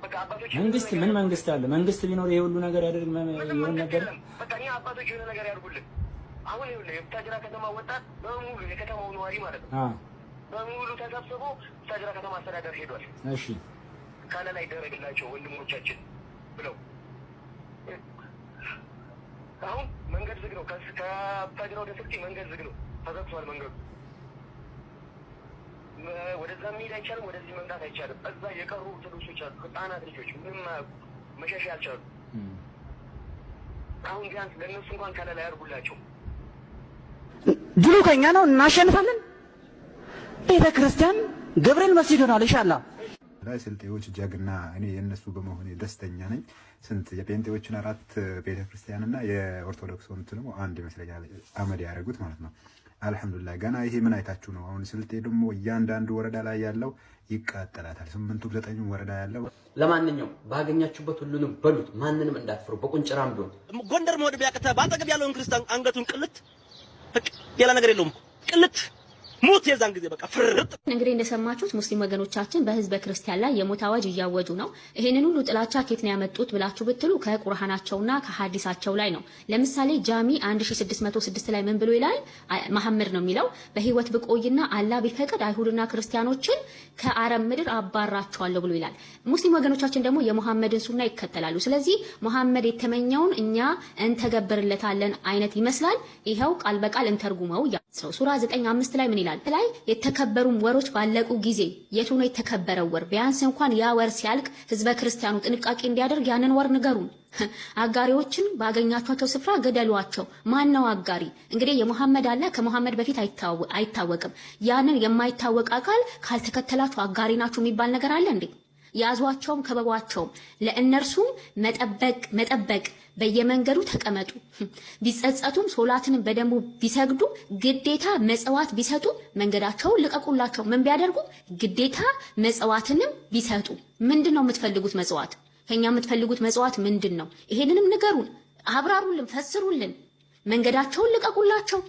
በቃ አባቶች መንግስት ምን መንግስት አለ? መንግስት ቢኖር ይሄ ሁሉ ነገር ያደርግ የሆነ ነገር በቃ እኛ አባቶች የሆነ ነገር ያድርጉልን። አሁን ይኸውልህ የቡታጅራ ከተማ ወጣት በሙሉ የከተማው ነዋሪ ማለት ነው በሙሉ ተሰብስቦ ቡታጅራ ከተማ አስተዳደር ሄዷል። እሺ ካለላ ይደረግላቸው ወንድሞቻችን ብለው አሁን መንገድ ዝግ ነው። ከቡታጅራ ወደ ስልጤ መንገድ ዝግ ነው፣ ተዘግቷል መንገዱ። ወደዛ መሄድ አይቻልም፣ ወደዚህ መምጣት አይቻልም። እዛ የቀሩ ኦርቶዶክሶች አሉ፣ ህፃናት ልጆች ምንም መሸሻ ያልቻሉ። አሁን ቢያንስ ለእነሱ እንኳን ከለላ ያርጉላቸው። ድሉ ከኛ ነው፣ እናሸንፋለን። ቤተ ክርስቲያን ገብርኤል መስጊድ ሆኗል ኢንሻአላህ። ላይ ስልጤዎች ጀግና፣ እኔ የእነሱ በመሆኔ ደስተኛ ነኝ። ስንት የጴንጤዎችን 4 ቤተክርስቲያንና የኦርቶዶክሱን ደግሞ አንድ ይመስለኛል አመድ ያደረጉት ማለት ነው። አልሐምዱሊላህ። ገና ይሄ ምን አይታችሁ ነው? አሁን ስልጤ ደግሞ እያንዳንዱ ወረዳ ላይ ያለው ይቃጠላታል። 8ቱም 9ኙም ወረዳ ያለው። ለማንኛውም ባገኛችሁበት ሁሉንም በሉት፣ ማንንም እንዳትፈሩ። በቁንጭራም ቢሆን ጎንደር መውደድ ቢያቅተህ በአጠገብ ያለውን ክርስቲያን አንገቱን ቅልት፣ ሌላ ነገር የለውም ቅልት ሞት የዛን ጊዜ በቃ ፍርጥ። እንግዲህ እንደሰማችሁት ሙስሊም ወገኖቻችን በህዝበ ክርስቲያን ላይ የሞት አዋጅ እያወጁ ነው። ይሄንን ሁሉ ጥላቻ ከየት ነው ያመጡት ብላችሁ ብትሉ ከቁርአናቸውና ከሐዲሳቸው ላይ ነው። ለምሳሌ ጃሚ 1606 ላይ ምን ብሎ ይላል? መሐመድ ነው የሚለው በህይወት ብቆይና አላህ ቢፈቅድ አይሁድና ክርስቲያኖችን ከአረብ ምድር አባራቸዋለሁ ብሎ ይላል። ሙስሊም ወገኖቻችን ደግሞ የሙሐመድን ሱና ይከተላሉ። ስለዚህ ሙሐመድ የተመኘውን እኛ እንተገብርለታለን አይነት ይመስላል። ይሄው ቃል በቃል እንተርጉመው ነው። ሱራ 9:5 ላይ ምን ይላል? ላይ የተከበሩ ወሮች ባለቁ ጊዜ የቱ ነው የተከበረው ወር? ቢያንስ እንኳን ያ ወር ሲያልቅ ህዝበ ክርስቲያኑ ጥንቃቄ እንዲያደርግ ያንን ወር ንገሩን። አጋሪዎችን ባገኛቸው ስፍራ ገደሏቸው። ማን ነው አጋሪ? እንግዲህ የሙሐመድ አለ ከሙሐመድ በፊት አይታወቅም። ያንን የማይታወቅ አካል ካልተከተላችሁ አጋሪ ናችሁ የሚባል ነገር አለ እንዴ? ያዟቸውም ከበቧቸውም፣ ለእነርሱም መጠበቅ በየመንገዱ ተቀመጡ። ቢጸጸቱም ሶላትንም በደንቡ ቢሰግዱ ግዴታ መጽዋት ቢሰጡ መንገዳቸውን ልቀቁላቸው። ምን ቢያደርጉ ግዴታ መጽዋትንም ቢሰጡ። ምንድነው የምትፈልጉት መጽዋት? ከኛ የምትፈልጉት መጽዋት ምንድነው? ይሄንንም ንገሩን፣ አብራሩልን፣ ፈስሩልን። መንገዳቸውን ልቀቁላቸው።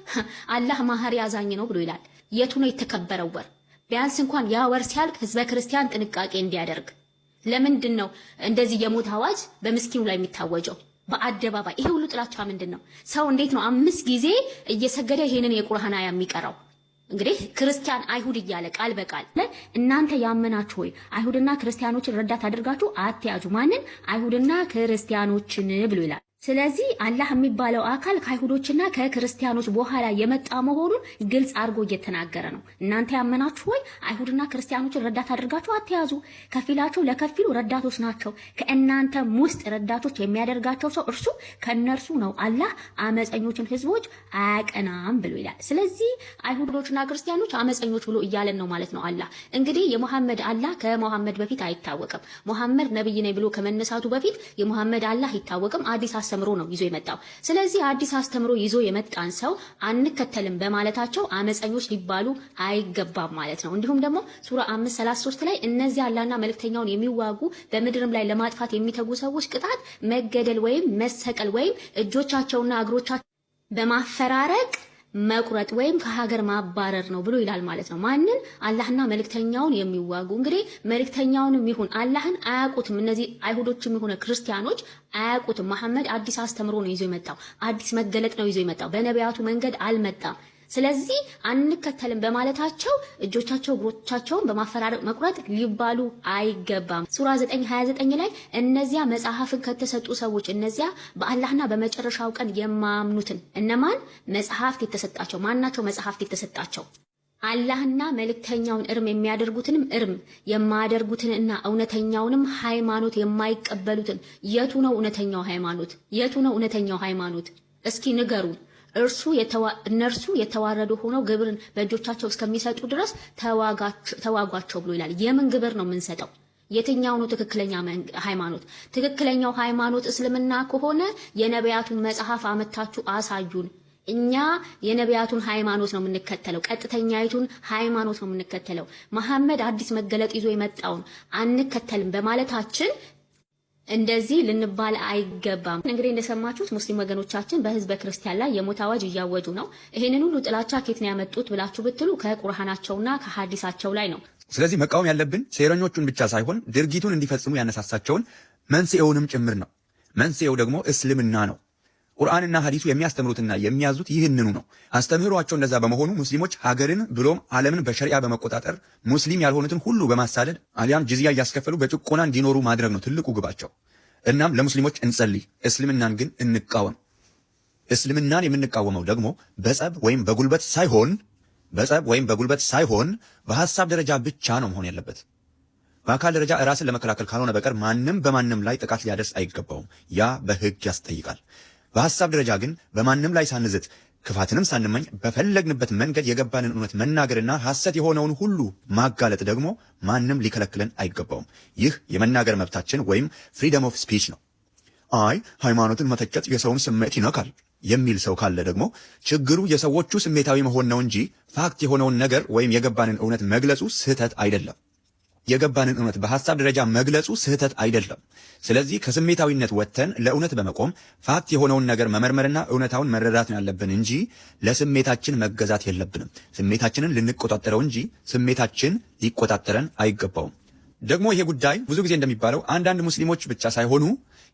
አላህ ማህሪ አዛኝ ነው ብሎ ይላል። የቱ ነው የተከበረው ወር? ቢያንስ እንኳን ያ ወር ሲያልቅ ህዝበ ክርስቲያን ጥንቃቄ እንዲያደርግ። ለምንድን ነው እንደዚህ የሞት አዋጅ በምስኪኑ ላይ የሚታወጀው በአደባባይ? ይሄ ሁሉ ጥላቻ ምንድን ነው? ሰው እንዴት ነው 5 ጊዜ እየሰገደ ይሄንን የቁርአን አያ የሚቀራው? እንግዲህ ክርስቲያን አይሁድ እያለ ቃል በቃል እናንተ ያመናችሁ ሆይ አይሁድና ክርስቲያኖችን ረዳት አድርጋችሁ አትያዙ። ማንን? አይሁድና ክርስቲያኖችን ብሎ ይላል። ስለዚህ አላህ የሚባለው አካል ከአይሁዶችና ከክርስቲያኖች በኋላ የመጣ መሆኑን ግልጽ አድርጎ እየተናገረ ነው። እናንተ ያመናችሁ ሆይ አይሁድና ክርስቲያኖችን ረዳት አድርጋችሁ አትያዙ። ከፊላቸው ለከፊሉ ረዳቶች ናቸው። ከእናንተም ውስጥ ረዳቶች የሚያደርጋቸው ሰው እርሱ ከነርሱ ነው። አላህ አመፀኞችን ህዝቦች አያቀናም ብሎ ይላል። ስለዚህ አይሁዶችና ክርስቲያኖች አመፀኞች ብሎ እያለን ነው ማለት ነው። አላህ እንግዲህ የሙሐመድ አላህ ከሙሐመድ በፊት አይታወቅም። ሙሐመድ ነብይ ነኝ ብሎ ከመነሳቱ በፊት የሙሐመድ አላህ አይታወቅም። አዲስ አስተምሮ ነው ይዞ የመጣው። ስለዚህ አዲስ አስተምሮ ይዞ የመጣን ሰው አንከተልም በማለታቸው አመፀኞች ሊባሉ አይገባም ማለት ነው። እንዲሁም ደግሞ ሱራ 5:33 ላይ እነዚህ አላህና መልእክተኛውን የሚዋጉ በምድርም ላይ ለማጥፋት የሚተጉ ሰዎች ቅጣት መገደል ወይም መሰቀል ወይም እጆቻቸውና እግሮቻቸው በማፈራረቅ መቁረጥ ወይም ከሀገር ማባረር ነው ብሎ ይላል ማለት ነው። ማንን? አላህና መልእክተኛውን የሚዋጉ። እንግዲህ መልእክተኛውንም ይሁን አላህን አያውቁትም። እነዚህ አይሁዶችም ይሁን ክርስቲያኖች አያውቁትም። መሐመድ አዲስ አስተምሮ ነው ይዞ የመጣው፣ አዲስ መገለጥ ነው ይዞ የመጣው። በነቢያቱ መንገድ አልመጣም። ስለዚህ አንከተልም በማለታቸው እጆቻቸው እግሮቻቸውን በማፈራረቅ መቁረጥ ሊባሉ አይገባም። ሱራ 9:29 ላይ እነዚያ መጽሐፍን ከተሰጡ ሰዎች እነዚያ በአላህና በመጨረሻው ቀን የማያምኑትን እነማን? መጽሐፍት የተሰጣቸው። ማናቸው መጽሐፍት የተሰጣቸው? አላህና መልእክተኛውን እርም የሚያደርጉትንም እርም የማያደርጉትንና እውነተኛውንም ሃይማኖት የማይቀበሉትን። የቱ ነው እውነተኛው ሃይማኖት? የቱ ነው እውነተኛው ሃይማኖት? እስኪ ንገሩ። እነርሱ የተዋረዱ ሆነው ግብርን በእጆቻቸው እስከሚሰጡ ድረስ ተዋጓቸው ብሎ ይላል። የምን ግብር ነው የምንሰጠው? የትኛው ነው ትክክለኛ ሃይማኖት? ትክክለኛው ሃይማኖት እስልምና ከሆነ የነቢያቱን መጽሐፍ አመታችሁ አሳዩን። እኛ የነቢያቱን ሃይማኖት ነው የምንከተለው፣ ቀጥተኛይቱን ሃይማኖት ነው የምንከተለው። መሐመድ አዲስ መገለጥ ይዞ የመጣውን አንከተልም በማለታችን እንደዚህ ልንባል አይገባም። እንግዲህ እንደሰማችሁት ሙስሊም ወገኖቻችን በህዝበ ክርስቲያን ላይ የሞት አዋጅ እያወጁ ነው። ይሄንን ሁሉ ጥላቻ ከየት ነው ያመጡት ብላችሁ ብትሉ ከቁርአናቸውና ከሐዲሳቸው ላይ ነው። ስለዚህ መቃወም ያለብን ሴረኞቹን ብቻ ሳይሆን ድርጊቱን እንዲፈጽሙ ያነሳሳቸውን መንስኤውንም ጭምር ነው። መንስኤው ደግሞ እስልምና ነው። ቁርአንና ሐዲሱ የሚያስተምሩትና የሚያዙት ይህንኑ ነው። አስተምህሯቸው እንደዛ በመሆኑ ሙስሊሞች ሀገርን ብሎም ዓለምን በሸሪዓ በመቆጣጠር ሙስሊም ያልሆኑትን ሁሉ በማሳደድ አሊያም ጅዝያ እያስከፈሉ በጭቆና እንዲኖሩ ማድረግ ነው ትልቁ ግባቸው። እናም ለሙስሊሞች እንጸልይ፣ እስልምናን ግን እንቃወም። እስልምናን የምንቃወመው ደግሞ በጸብ ወይም በጉልበት ሳይሆን በሐሳብ ደረጃ ብቻ ነው መሆን ያለበት። በአካል ደረጃ ራስን ለመከላከል ካልሆነ በቀር ማንም በማንም ላይ ጥቃት ሊያደርስ አይገባውም። ያ በህግ ያስጠይቃል። በሐሳብ ደረጃ ግን በማንም ላይ ሳንዝት ክፋትንም ሳንመኝ በፈለግንበት መንገድ የገባንን እውነት መናገርና ሐሰት የሆነውን ሁሉ ማጋለጥ ደግሞ ማንም ሊከለክለን አይገባውም። ይህ የመናገር መብታችን ወይም ፍሪደም ኦፍ ስፒች ነው። አይ ሃይማኖትን መተቸት የሰውን ስሜት ይነካል የሚል ሰው ካለ ደግሞ ችግሩ የሰዎቹ ስሜታዊ መሆን ነው እንጂ ፋክት የሆነውን ነገር ወይም የገባንን እውነት መግለጹ ስህተት አይደለም። የገባንን እውነት በሐሳብ ደረጃ መግለጹ ስህተት አይደለም። ስለዚህ ከስሜታዊነት ወጥተን ለእውነት በመቆም ፋክት የሆነውን ነገር መመርመርና እውነታውን መረዳት ነው ያለብን እንጂ ለስሜታችን መገዛት የለብንም። ስሜታችንን ልንቆጣጠረው እንጂ ስሜታችን ሊቆጣጠረን አይገባውም። ደግሞ ይሄ ጉዳይ ብዙ ጊዜ እንደሚባለው አንዳንድ ሙስሊሞች ብቻ ሳይሆኑ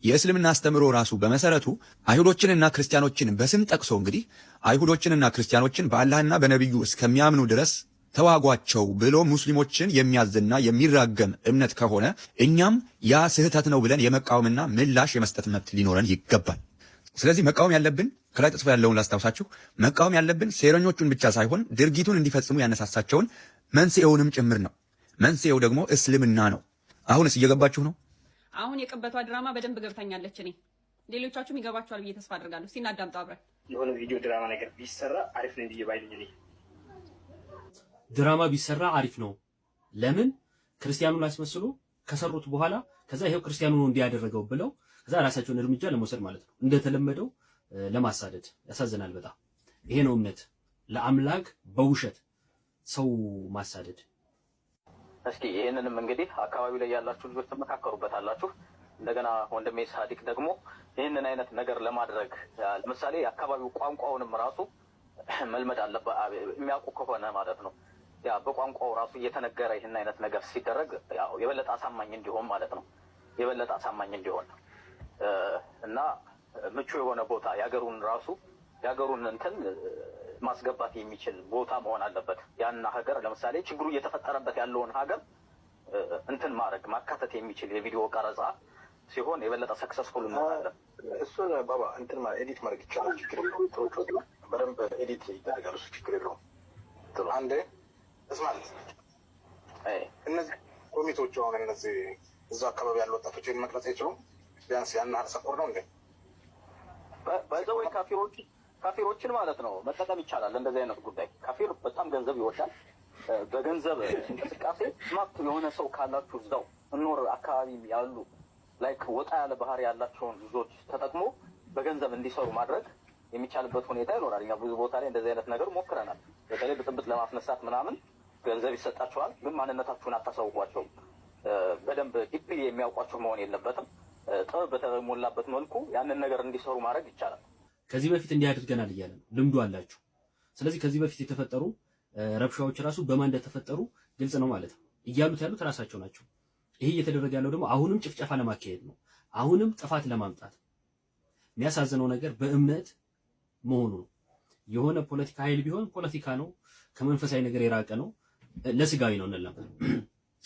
የእስልምና አስተምሮ ራሱ በመሰረቱ አይሁዶችንና ክርስቲያኖችን በስም ጠቅሶ እንግዲህ አይሁዶችንና ክርስቲያኖችን በአላህና በነቢዩ እስከሚያምኑ ድረስ ተዋጓቸው ብሎ ሙስሊሞችን የሚያዝና የሚራገም እምነት ከሆነ እኛም ያ ስህተት ነው ብለን የመቃወምና ምላሽ የመስጠት መብት ሊኖረን ይገባል። ስለዚህ መቃወም ያለብን ከላይ ተጽፎ ያለውን ላስታውሳችሁ፣ መቃወም ያለብን ሴረኞቹን ብቻ ሳይሆን ድርጊቱን እንዲፈጽሙ ያነሳሳቸውን መንስኤውንም ጭምር ነው። መንስኤው ደግሞ እስልምና ነው። አሁንስ እየገባችሁ ነው? አሁን የቅበቷ ድራማ በደንብ ገብታኛለች። እኔ ሌሎቻችሁም ይገባችኋል ብዬ ተስፋ አድርጋለሁ። እስቲ እናዳምጠው አብረን። የሆነ ቪዲዮ ድራማ ነገር ቢሰራ አሪፍ ነው እንዲየ ባይልኝ ድራማ ቢሰራ አሪፍ ነው። ለምን ክርስቲያኑን አስመስሎ ከሰሩት በኋላ ከዛ ይሄው ክርስቲያኑ ነው እንዲያደረገው ብለው ከዛ ራሳቸውን እርምጃ ለመውሰድ ማለት ነው እንደተለመደው ለማሳደድ ያሳዝናል በጣም። ይሄ ነው እምነት፣ ለአምላክ በውሸት ሰው ማሳደድ። እስኪ ይሄንንም እንግዲህ አካባቢው ላይ ያላችሁ ልጆች ተመካከሩበታላችሁ። እንደገና ወንድሜ ሳዲቅ ደግሞ ይሄንን አይነት ነገር ለማድረግ ለምሳሌ የአካባቢው ቋንቋውንም ራሱ መልመድ አለበት የሚያውቁ ከሆነ ማለት ነው። ያ በቋንቋው ራሱ እየተነገረ ይሄን አይነት ነገር ሲደረግ ያው የበለጠ አሳማኝ እንዲሆን ማለት ነው። የበለጠ አሳማኝ እንዲሆን እና ምቹ የሆነ ቦታ ያገሩን እንትን ማስገባት የሚችል ቦታ መሆን አለበት። ያን ሀገር ለምሳሌ ችግሩ እየተፈጠረበት ያለውን ሀገር እንትን ማካተት የሚችል የቪዲዮ ቀረጻ ሲሆን የበለጠ ሰክሰስፉል እንሆናለን። እሱን ባባ እንትን ኤዲት ማድረግ ይቻላል። ችግር የለውም። ጥሮች በደንብ ኤዲት ይደረጋል። እሱ ችግር የለውም። አንዴ እስማት እነዚህ ኮሚቴዎች አሁን እነዚህ እዛ አካባቢ ያሉ ወጣቶች መቅረጽ አይችሉም። ቢያንስ ያን ያህል ሰፖርት ነው እንዴ? ባይዘው ካፊሮችን ማለት ነው መጠቀም ይቻላል። እንደዚህ አይነት ጉዳይ ካፊር በጣም ገንዘብ ይወዳል። በገንዘብ እንቅስቃሴ ስማርት የሆነ ሰው ካላችሁ እዛው እኖር አካባቢ ያሉ ላይክ ወጣ ያለ ባህሪ ያላቸውን ልጆች ተጠቅሞ በገንዘብ እንዲሰሩ ማድረግ የሚቻልበት ሁኔታ ይኖራል። እኛ ብዙ ቦታ ላይ እንደዚህ አይነት ነገር ሞክረናል። በተለይ ብጥብጥ ለማስነሳት ምናምን ገንዘብ ይሰጣቸዋል፣ ግን ማንነታችሁን አታሳውቋቸውም። በደንብ ዲፕሊ የሚያውቋቸው መሆን የለበትም። ጥበብ በተሞላበት መልኩ ያንን ነገር እንዲሰሩ ማድረግ ይቻላል። ከዚህ በፊት እንዲህ አድርገናል እያለ ነው፣ ልምዱ አላችሁ። ስለዚህ ከዚህ በፊት የተፈጠሩ ረብሻዎች ራሱ በማን እንደተፈጠሩ ግልጽ ነው ማለት ነው። እያሉት ያሉት ራሳቸው ናቸው። ይሄ እየተደረገ ያለው ደግሞ አሁንም ጭፍጨፋ ለማካሄድ ነው፣ አሁንም ጥፋት ለማምጣት። የሚያሳዝነው ነገር በእምነት መሆኑ ነው። የሆነ ፖለቲካ ኃይል ቢሆን ፖለቲካ ነው፣ ከመንፈሳዊ ነገር የራቀ ነው፣ ለስጋዊ ነው እንል ነበር።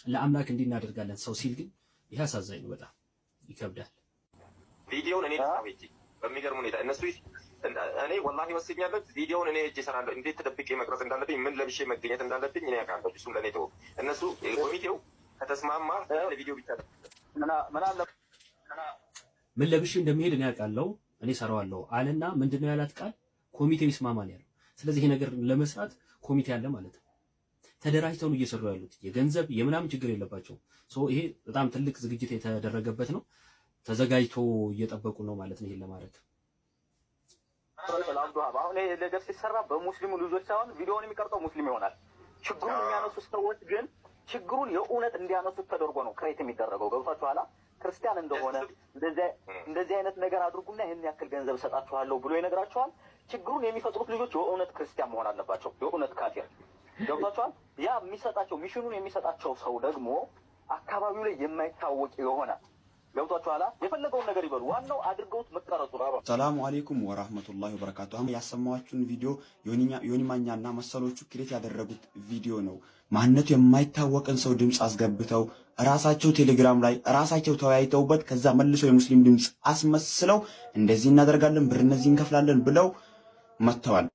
ለአምላክ እንዲህ እናደርጋለን ሰው ሲል ግን ይሄ አሳዛኝ ነው፣ በጣም ይከብዳል። ቪዲዮውን እኔ ታውቂ በሚገርም ሁኔታ እኔ ወላሂ ወስኛለሁ። ቪዲዮውን እኔ እጄ እሰራለሁ። እንዴት ተደብቄ መቅረጽ እንዳለብኝ፣ ምን ለብሼ መገኘት እንዳለብኝ እኔ አውቃለሁ። እሱም ለኔ ተወው። እነሱ ኮሚቴው ከተስማማ ለቪዲዮ ብቻ ምን ለብሼ እንደሚሄድ እኔ አውቃለሁ፣ እኔ እሰራዋለሁ አለና ምንድነው ያላት ቃል? ኮሚቴው ይስማማል ያለው። ስለዚህ ይሄ ነገር ለመስራት ኮሚቴ አለ ማለት ነው። ተደራጅተው ነው እየሰሩ ያሉት። የገንዘብ የምናምን ችግር የለባቸውም። ይሄ በጣም ትልቅ ዝግጅት የተደረገበት ነው። ተዘጋጅቶ እየጠበቁ ነው ማለት ነው ይሄን ለማድረግ። አሁን ይሄ ነገር ሲሰራ በሙስሊሙ ልጆች ሳይሆን ቪዲዮውን የሚቀርጠው ሙስሊም ይሆናል። ችግሩን የሚያነሱት ሰዎች ግን ችግሩን የእውነት እንዲያነሱት ተደርጎ ነው ክሬት የሚደረገው። ገብቷችኋል? ክርስቲያን እንደሆነ እንደዚህ አይነት ነገር አድርጉና ይሄን ያክል ገንዘብ እሰጣችኋለሁ ብሎ ይነግራቸዋል። ችግሩን የሚፈጥሩት ልጆች የእውነት ክርስቲያን መሆን አለባቸው፣ የእውነት ካፊር። ገብቷችኋል? ያ የሚሰጣቸው ሚሽኑን የሚሰጣቸው ሰው ደግሞ አካባቢው ላይ የማይታወቅ የሆነ ገብቷችኋል? የፈለገውን ነገር ይበሉ፣ ዋናው አድርገውት መቀረጹ ነው። ሰላሙ አለይኩም ወራህመቱላሂ ወበረካቱ። አሁን ያሰማኋችሁን ቪዲዮ ዮኒ ማኛና መሰሎቹ ክሬት ያደረጉት ቪዲዮ ነው። ማንነቱ የማይታወቅን ሰው ድምፅ አስገብተው ራሳቸው ቴሌግራም ላይ ራሳቸው ተወያይተውበት ከዛ መልሶ የሙስሊም ድምፅ አስመስለው እንደዚህ እናደርጋለን ብር እነዚህ እንከፍላለን ብለው መጥተዋል።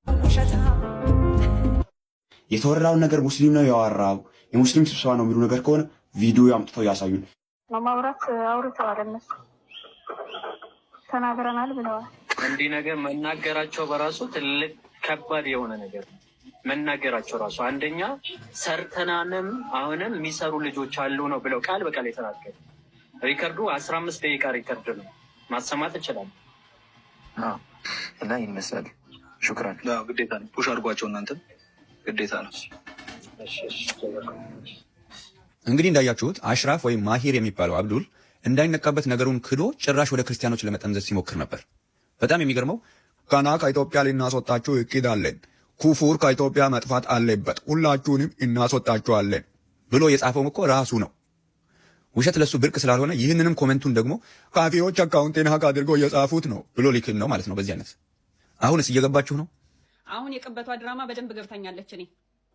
የተወራውን ነገር ሙስሊም ነው ያወራው የሙስሊም ስብሰባ ነው የሚሉ ነገር ከሆነ ቪዲዮ አምጥተው ያሳዩን። ማውራት አውርተዋል፣ እነሱ ተናግረናል ብለዋል። እንዲህ ነገር መናገራቸው በራሱ ትልቅ ከባድ የሆነ ነገር መናገራቸው ራሱ አንደኛ ሰርተናንም አሁንም የሚሰሩ ልጆች አሉ ነው ብለው ቃል በቃል የተናገሩ። ሪከርዱ 15 ደቂቃ ሪከርድ ነው፣ ማሰማት እንችላለን እና ይህን ይመስላል። ሹክራን። ግዴታ ነው ፑሽ አድርጓቸው፣ እናንተም ግዴታ ነው። እንግዲህ እንዳያችሁት አሽራፍ ወይም ማሂር የሚባለው አብዱል እንዳይነቃበት ነገሩን ክዶ ጭራሽ ወደ ክርስቲያኖች ለመጠምዘዝ ሲሞክር ነበር። በጣም የሚገርመው ገና ከኢትዮጵያ ልናስወጣችሁ እቅድ አለን፣ ኩፉር ከኢትዮጵያ መጥፋት አለበት፣ ሁላችሁንም እናስወጣችኋለን ብሎ የጻፈውም እኮ ራሱ ነው። ውሸት ለሱ ብርቅ ስላልሆነ ይህንንም ኮሜንቱን ደግሞ ካፊሮች አካውንቴን ሀክ አድርገው እየጻፉት ነው ብሎ ሊክን ነው ማለት ነው። በዚህ አይነት አሁንስ እየገባችሁ ነው? አሁን የቅበቷ ድራማ በደንብ ገብታኛለች። እኔ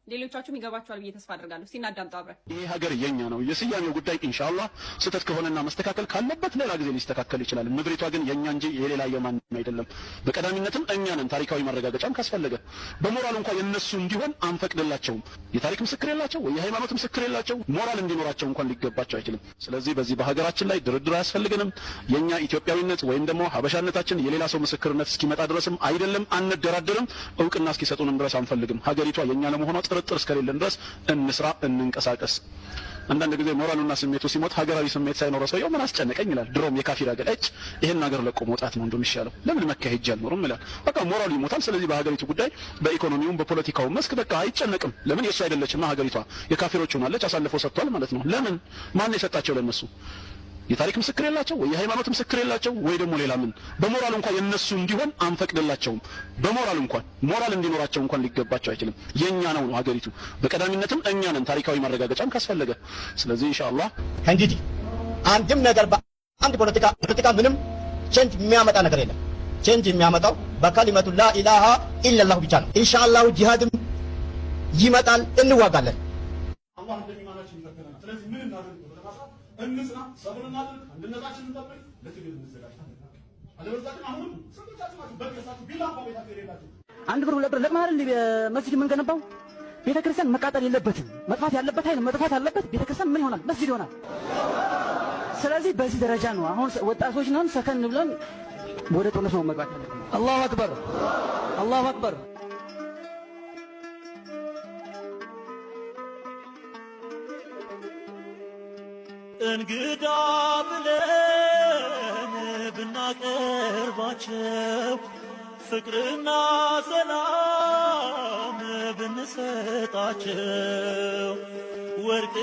ሌሎቻችሁም ይገባችኋል ብዬ ተስፋ አድርጋለሁ። እስቲ እናዳምጠው አብረን። ይሄ ሀገር የኛ ነው። የስያሜው ጉዳይ ኢንሻአላህ ስህተት ከሆነና መስተካከል ካለበት ሌላ ጊዜ ሊስተካከል ይችላል። ምድሪቷ ግን የኛ እንጂ የሌላ የማንም አይደለም። በቀዳሚነትም እኛ ነን። ታሪካዊ ማረጋገጫም ካስፈለገ በሞራል እንኳን የነሱ እንዲሆን አንፈቅድላቸውም። የታሪክ ምስክር የላቸው ወይ የሃይማኖት ምስክር የላቸው፣ ሞራል እንዲኖራቸው እንኳን ሊገባቸው አይችልም። ስለዚህ በዚህ በሀገራችን ላይ ድርድር አያስፈልገንም። የኛ ኢትዮጵያዊነት ወይም ደግሞ ሀበሻነታችን የሌላ ሰው ምስክርነት እስኪመጣ ድረስም አይደለም፣ አንደራደርም። እውቅና እስኪሰጡንም ድረስ አንፈልግም። ሀገሪቷ የኛ ለመሆኗ ጥርጥር እስከሌለን ድረስ እንስራ፣ እንንቀሳቀስ። አንዳንድ ጊዜ ሞራሉና ስሜቱ ሲሞት ሀገራዊ ስሜት ሳይኖረው ሰውየው ምን አስጨነቀኝ ይላል። ድሮም የካፊር ሀገር ይሄን ሀገር ለቆ መውጣት ነው እንደሚሻለው። ለምን መካ ሄጄ አልኖርም ይላል። በቃ ሞራሉ ይሞታል። ስለዚህ በሀገሪቱ ጉዳይ በኢኮኖሚውም በፖለቲካው መስክ በቃ አይጨነቅም። ለምን የሱ አይደለችማ ሀገሪቷ የካፊሮች ሆናለች። አሳልፈው ሰጥቷል ማለት ነው። ለምን ማን የሰጣቸው ለነሱ? የታሪክ ምስክር የላቸው ወይ የሃይማኖት ምስክር የላቸው ወይ ደግሞ ሌላ ምን? በሞራል እንኳን የነሱ እንዲሆን አንፈቅድላቸውም። በሞራል እንኳን ሞራል እንዲኖራቸው እንኳን ሊገባቸው አይችልም። የኛ ነው ሀገሪቱ፣ በቀዳሚነትም እኛ ነን፣ ታሪካዊ ማረጋገጫም ካስፈለገ። ስለዚህ ኢንሻአላህ ከእንግዲህ አንድም ነገር በአንድ ፖለቲካ ምንም ቼንጅ የሚያመጣ ነገር የለም። ቼንጅ የሚያመጣው በከሊመቱ ላ ኢላሃ ኢላላህ ብቻ ነው። ኢንሻአላህ ጂሃድም ይመጣል፣ እንዋጋለን። አላህ እንደሚማናችን ይፈተናል። ስለዚህ ምን እናድርግ? እንስራ፣ ሰብር እናድርግ፣ አንድነታችንን እንጠብቅ፣ ለትግል እንዘጋጅ። አለበለዚያ ግን አሁንም ሰዎቻችሁ ናችሁ በቅሳችሁ ቢላ በቤታችሁ የሌላችሁ አንድ ብር ሁለት ብር ለማር መስጊድ የምንገነባው ቤተክርስቲያን መቃጠል የለበትም። መጥፋት ያለበት ኃይል መጥፋት አለበት። ቤተክርስቲያን ምን ይሆናል? መስጊድ ይሆናል። ስለዚህ በዚህ ደረጃ ነው አሁን ወጣቶች ነን ሰከን ብለን ወደ ጦርነት ነው መግባት ያለብን። አላሁ አክበር፣ አላሁ አክበር። እንግዳ ብለን ብናቀርባቸው ፍቅርና ሰላም ብንሰጣቸው ወርቅ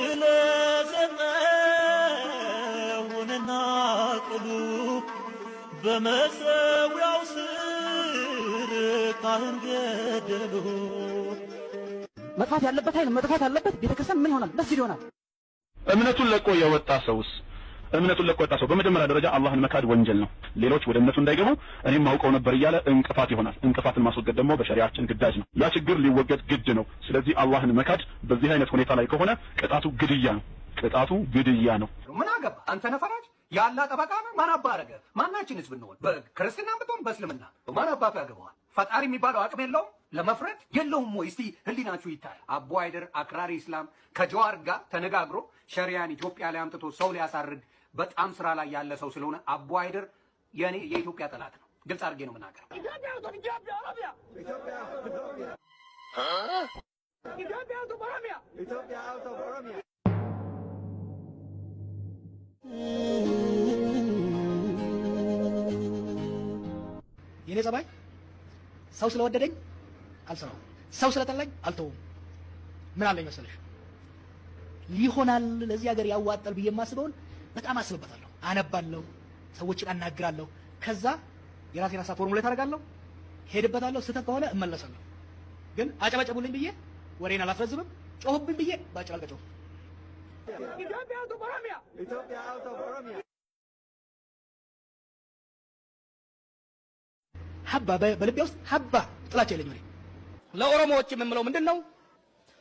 ለሰጠውንና ቅሉ በመሰዊያው ስር ካህን ገደሉ። መጥፋት ያለበት ኃይል መጥፋት አለበት። ቤተክርስቲያን ምን ይሆናል? መስጊድ ይሆናል። እምነቱን ለቆ የወጣ ሰውስ? እምነቱን ለቆ የወጣ ሰው በመጀመሪያ ደረጃ አላህን መካድ ወንጀል ነው። ሌሎች ወደ እምነቱ እንዳይገቡ እኔም አውቀው ነበር እያለ እንቅፋት ይሆናል። እንቅፋትን ማስወገድ ደግሞ በሸሪዓችን ግዳጅ ነው። ያ ችግር ሊወገድ ግድ ነው። ስለዚህ አላህን መካድ በዚህ አይነት ሁኔታ ላይ ከሆነ ቅጣቱ ግድያ ነው። ቅጣቱ ግድያ ነው። ምን አገባ አንተ ነፈራጅ ያላ ጠበቃ ነው። ማን አባ አረገ? ማናችንስ ብንሆን በክርስትና ብትሆን በእስልምና ማን አባቱ ያገባዋል? ፈጣሪ የሚባለው አቅም የለውም ለመፍረድ የለውም ወይ? እስቲ ህሊናችሁ ይታይ። አቡ አይደር አክራሪ እስላም ከጀዋር ጋር ተነጋግሮ ሸሪያን ኢትዮጵያ ላይ አምጥቶ ሰው ሊያሳርግ በጣም ስራ ላይ ያለ ሰው ስለሆነ አቡ አይደር የኔ የኢትዮጵያ ጠላት ነው። ግልጽ አድርጌ ነው የምናገረው። የኔ ጸባይ ሰው ስለወደደኝ አልሰራውም፣ ሰው ስለጠላኝ አልተውም። ምን አለኝ መሰለሽ ሊሆናል ለዚህ ሀገር ያዋጣል ብዬ የማስበውን በጣም አስብበታለሁ፣ አነባለሁ፣ ሰዎችን አናግራለሁ። ከዛ የራሴን ሀሳብ ፎርሙሌት አደርጋለሁ፣ ሄድበታለሁ። ስህተት ከሆነ እመለሳለሁ። ግን አጨበጨቡልኝ ብዬ ወሬን አላፍረዝምም፣ ጮሁብኝ ብዬ ባጭር አልቀጨውም። ሀባ በልቤ ውስጥ ሀባ ጥላቻ የለኝም። እኔ ለኦሮሞዎች የምምለው ምንድን ነው?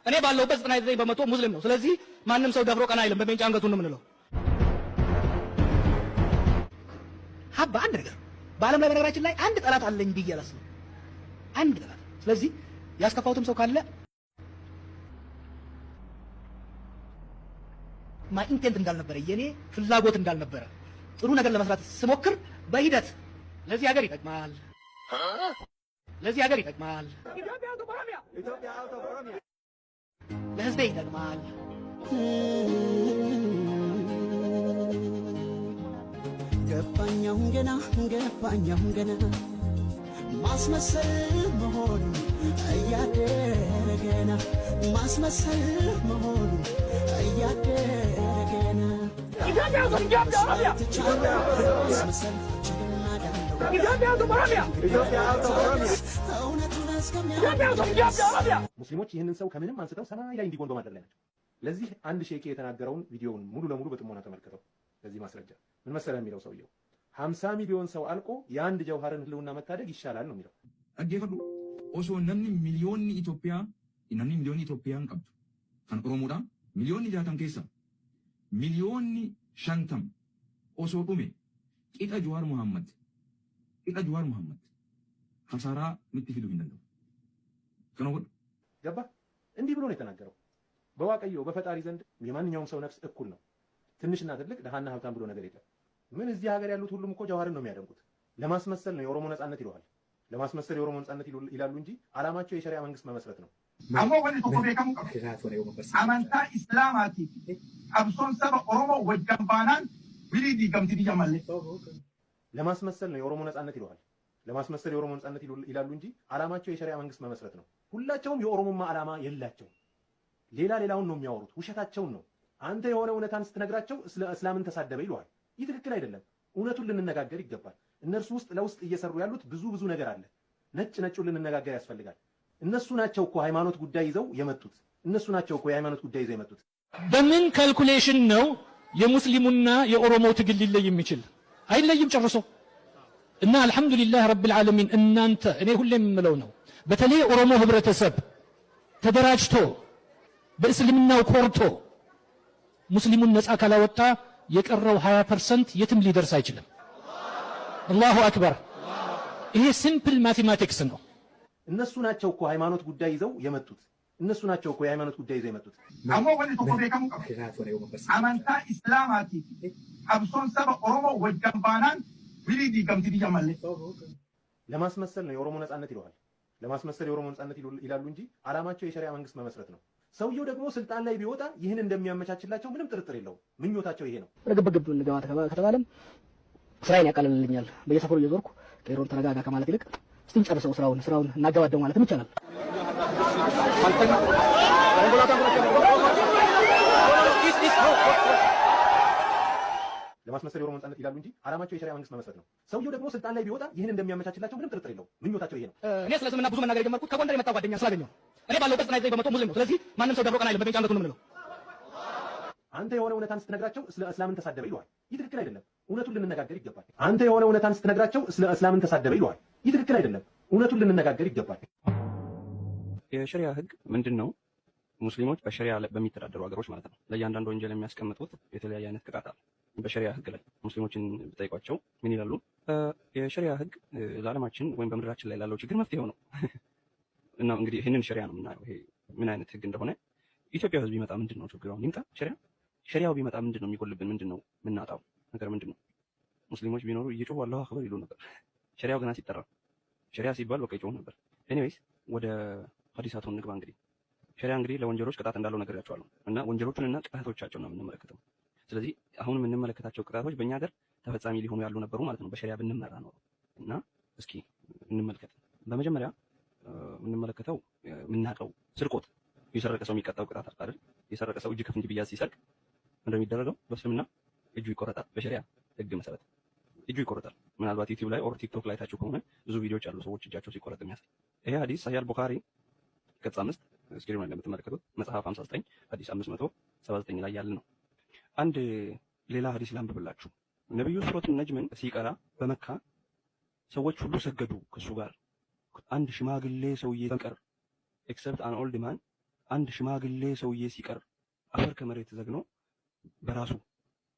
እኔ ባለሁበት 99% ሙስሊም ነው። ስለዚህ ማንም ሰው ደፍሮ ቀና አይልም። በሜንጫ አንገቱን ነው የምንለው። ሀባ አንድ ነገር በዓለም ላይ በነገራችን ላይ አንድ ጠላት አለኝ ብዬ አላስብም። አንድ ጠላት። ስለዚህ ያስከፋሁትም ሰው ካለ ማይ ኢንቴንት እንዳልነበረ የኔ ፍላጎት እንዳልነበረ ጥሩ ነገር ለመስራት ስሞክር በሂደት ለዚህ ሀገር ይጠቅማል፣ ለዚህ ሀገር ይጠቅማል፣ ለህዝቤ ይጠቅማል። ገባኛሁን ገና ማስመሰል መሆኑ እያደረ ገና ማስመሰል መሆኑ እያደረ ገና ሙስሊሞች ይህንን ሰው ከምንም አንስተው ሰማይ ላይ እንዲጎን በማድረግ ላይ ናቸው። ለዚህ አንድ ሼክ የተናገረውን ቪዲዮውን ሙሉ ለሙሉ በጥሞና ተመልከተው። ለዚህ ማስረጃ ምን መሰለህ የሚለው ሰውየው 50 ሚሊዮን ሰው አልቆ የአንድ ጀውሃርን ህልውና መታደግ ይሻላል ነው የሚለው። አገፈዱ ኦሶ ነምኒ ሚሊዮን ኢትዮጵያን ቀብቱ ከን ኦሮሞዳ ሚሊዮን ጃተም ኬሳ ሚሊዮን ሸንተም ኦሶ ዱሜ ቂጣ ጀዋር ሙሐመድ ሀሳራ ምትፊሉ ይንደው ከነው ገባ እንዲህ ብሎ ነው የተናገረው። በዋቀየው በፈጣሪ ዘንድ የማንኛውም ሰው ነፍስ እኩል ነው። ትንሽና ትልቅ ደሃና ሀብታም ብሎ ነገር የለም። ምን እዚህ ሀገር ያሉት ሁሉም እኮ ጀዋርን ነው የሚያደንቁት። ለማስመሰል ነው የኦሮሞ ነጻነት ይለዋል። ለማስመሰል የኦሮሞ ነጻነት ይላሉ እንጂ አላማቸው የሸሪዓ መንግስት መመስረት ነው። ammoo wanni tokko beekamuu qaba amantaa islaamaatii qabsoon saba oromoo wajjin baanaan bilii diigamti biyya malee ለማስመሰል ነው የኦሮሞ ነጻነት ይለዋል። ለማስመሰል የኦሮሞ ነጻነት ይላሉ እንጂ አላማቸው የሸሪዓ መንግስት መመስረት ነው። ሁላቸውም የኦሮሞማ አላማ የላቸው። ሌላውን ነው የሚያወሩት፣ ውሸታቸውን ነው። አንተ የሆነ እውነታን ስትነግራቸው እስላምን ተሳደበ ይለዋል። ይህ ትክክል አይደለም። እውነቱን ልንነጋገር ይገባል። እነርሱ ውስጥ ለውስጥ እየሰሩ ያሉት ብዙ ነገር አለ። ነጩን ልንነጋገር ያስፈልጋል። እነሱ ናቸው እኮ ሃይማኖት ጉዳይ ይዘው የመጡት። እነሱ ናቸው እኮ የሃይማኖት ጉዳይ ይዘው የመጡት። በምን ካልኩሌሽን ነው የሙስሊሙና የኦሮሞ ትግል ሊለይ የሚችል? አይለይም ጨርሶ። እና አልহামዱሊላህ ረብል ዓለሚን እናንተ እኔ ሁሌም የምለው ነው በተለይ ኦሮሞ ህብረተሰብ ተደራጅቶ በእስልምናው ኮርቶ ሙስሊሙን ነፃ ካላወጣ የቀረው 20% የትም ሊደርስ አይችልም። አላሁ አክበር። ይሄ ሲምፕል ማቴማቲክስ ነው። እነሱ ናቸው እኮ ሃይማኖት ጉዳይ ይዘው የመጡት። እነሱ ናቸው እኮ የሃይማኖት ጉዳይ ይዘው የመጡት። ammoo wanni tokko beekamuu qaba amantaa islaamaatii qabsoon saba oromoo wajjin baanaan bilii diigamti biyya malee ለማስመሰል ነው የኦሮሞ ነጻነት ይለዋል። ለማስመሰል የኦሮሞ ነጻነት ይላሉ እንጂ አላማቸው የሸሪዓ መንግስት መመስረት ነው። ሰውየው ደግሞ ስልጣን ላይ ቢወጣ ይህን እንደሚያመቻችላቸው ምንም ጥርጥር የለውም። ምኞታቸው ይሄ ነው። ግብግብ እንገባ ከተባለም ስራዬን ያቃልልልኛል። በየሰፈሩ እየዞርኩ ቄሮን ተረጋጋ ከማለት ይልቅ እስቲ እንጨርሰው ስራውን እናገባደው ማለትም ይቻላል። ለማስመሰል የኦሮሞ ነጻነት ይላሉ እንጂ አላማቸው የሸሪዓ መንግስት መመስረት ነው። ሰውየው ደግሞ ስልጣን ላይ ቢወጣ ይህን እንደሚያመቻችላቸው ምንም ጥርጥር የለውም። ምኞታቸው ይሄ ነው። እኔ ስለ እስልምና ብዙ መናገር የጀመርኩት ከጎንደር የመጣ ጓደኛ ስላገኘሁ እኔ ባለሁበት 99% ሙስሊም ነው። ስለዚህ ማንም ሰው ደብሮ ቀና አይልም። በቤንጫነቱ ነው የምንለው። አንተ የሆነ እውነታን ስትነግራቸው እስላምን ተሳደበ ይለዋል። ይህ ትክክል አይደለም። እውነቱን ልንነጋገር ይገባል። አንተ የሆነ እውነታን ስትነግራቸው እስላምን ተሳደበ ይለዋል። ይህ ትክክል አይደለም። እውነቱን ልንነጋገር ይገባል። የሸሪዓ ህግ ምንድን ነው? ሙስሊሞች በሸሪዓ በሚተዳደሩ ሀገሮች ማለት ነው ለእያንዳንዱ ወንጀል የሚያስቀምጡት የተለያየ አይነት ቅጣት አለ። በሸሪዓ ህግ ላይ ሙስሊሞችን ብጠይቋቸው ምን ይላሉ? የሸሪዓ ህግ ለዓለማችን ወይም በምድራችን ላይ ላለው ችግር መፍትሄው ነው እና እንግዲህ ይህንን ሸሪዓ ነው የምናየው። ይሄ ምን አይነት ህግ እንደሆነ ኢትዮጵያ ህዝብ ቢመጣ ምንድን ነው ችግሩ? ይምጣ ሸሪዓው ቢመጣ ምንድን ነው የሚጎልብን? ምንድን ነው የምናጣው ነገር ምንድን ነው? ሙስሊሞች ቢኖሩ እየጮሁ አላሁ አክበር ይሉ ነበር። ሸሪዓው ገና ሲጠራ ሸሪዓ ሲባል በቃ ይጮሁ ነበር። ኤኒዌይስ ወደ ሐዲሳቱ እንግባ። እንግዲህ ሸሪዓ እንግዲህ ለወንጀሎች ቅጣት እንዳለው ነግሬያቸዋለሁ እና ወንጀሎቹንና ቅጣቶቻቸውን ነው የምንመለከተው። ስለዚህ አሁን የምንመለከታቸው ቅጣቶች በእኛ ሀገር ተፈጻሚ ሊሆኑ ያሉ ነበሩ ማለት ነው በሸሪዓ ብንመራ ነው። እና እስኪ እንመልከት። በመጀመሪያ የምንመለከተው የምናውቀው ስርቆት፣ የሰረቀ ሰው የሚቀጣው ቅጣት አይደል? የሰረቀ ሰው እጅ ከፍንጅ ቢያዝ ሲሰርቅ እንደሚደረገው በእስልምና እጁ ይቆረጣል። በሸሪዓ ህግ መሰረት እጁ ይቆረጣል። ምናልባት ዩቲዩብ ላይ ኦር ቲክቶክ ላይ ታችሁ ከሆነ ብዙ ቪዲዮዎች አሉ ሰዎች እጃቸው ሲቆረጥ የሚያሳይ። ይሄ ሐዲስ ሰሂህ አል-ቡኻሪ ገጽ 5 ስክሪን ላይ እንደምትመለከቱት መጽሐፍ 59 ሐዲስ 579 ላይ ያለ ነው። አንድ ሌላ ሐዲስ ላንብብላችሁ። ነብዩ ሱረቱ ነጅምን ሲቀራ በመካ ሰዎች ሁሉ ሰገዱ ከሱ ጋር። አንድ ሽማግሌ ሰውዬ ሲቀር ኤክሰፕት አን ኦልድ ማን፣ አንድ ሽማግሌ ሰውዬ ሲቀር አፈር ከመሬት ዘግኖ በራሱ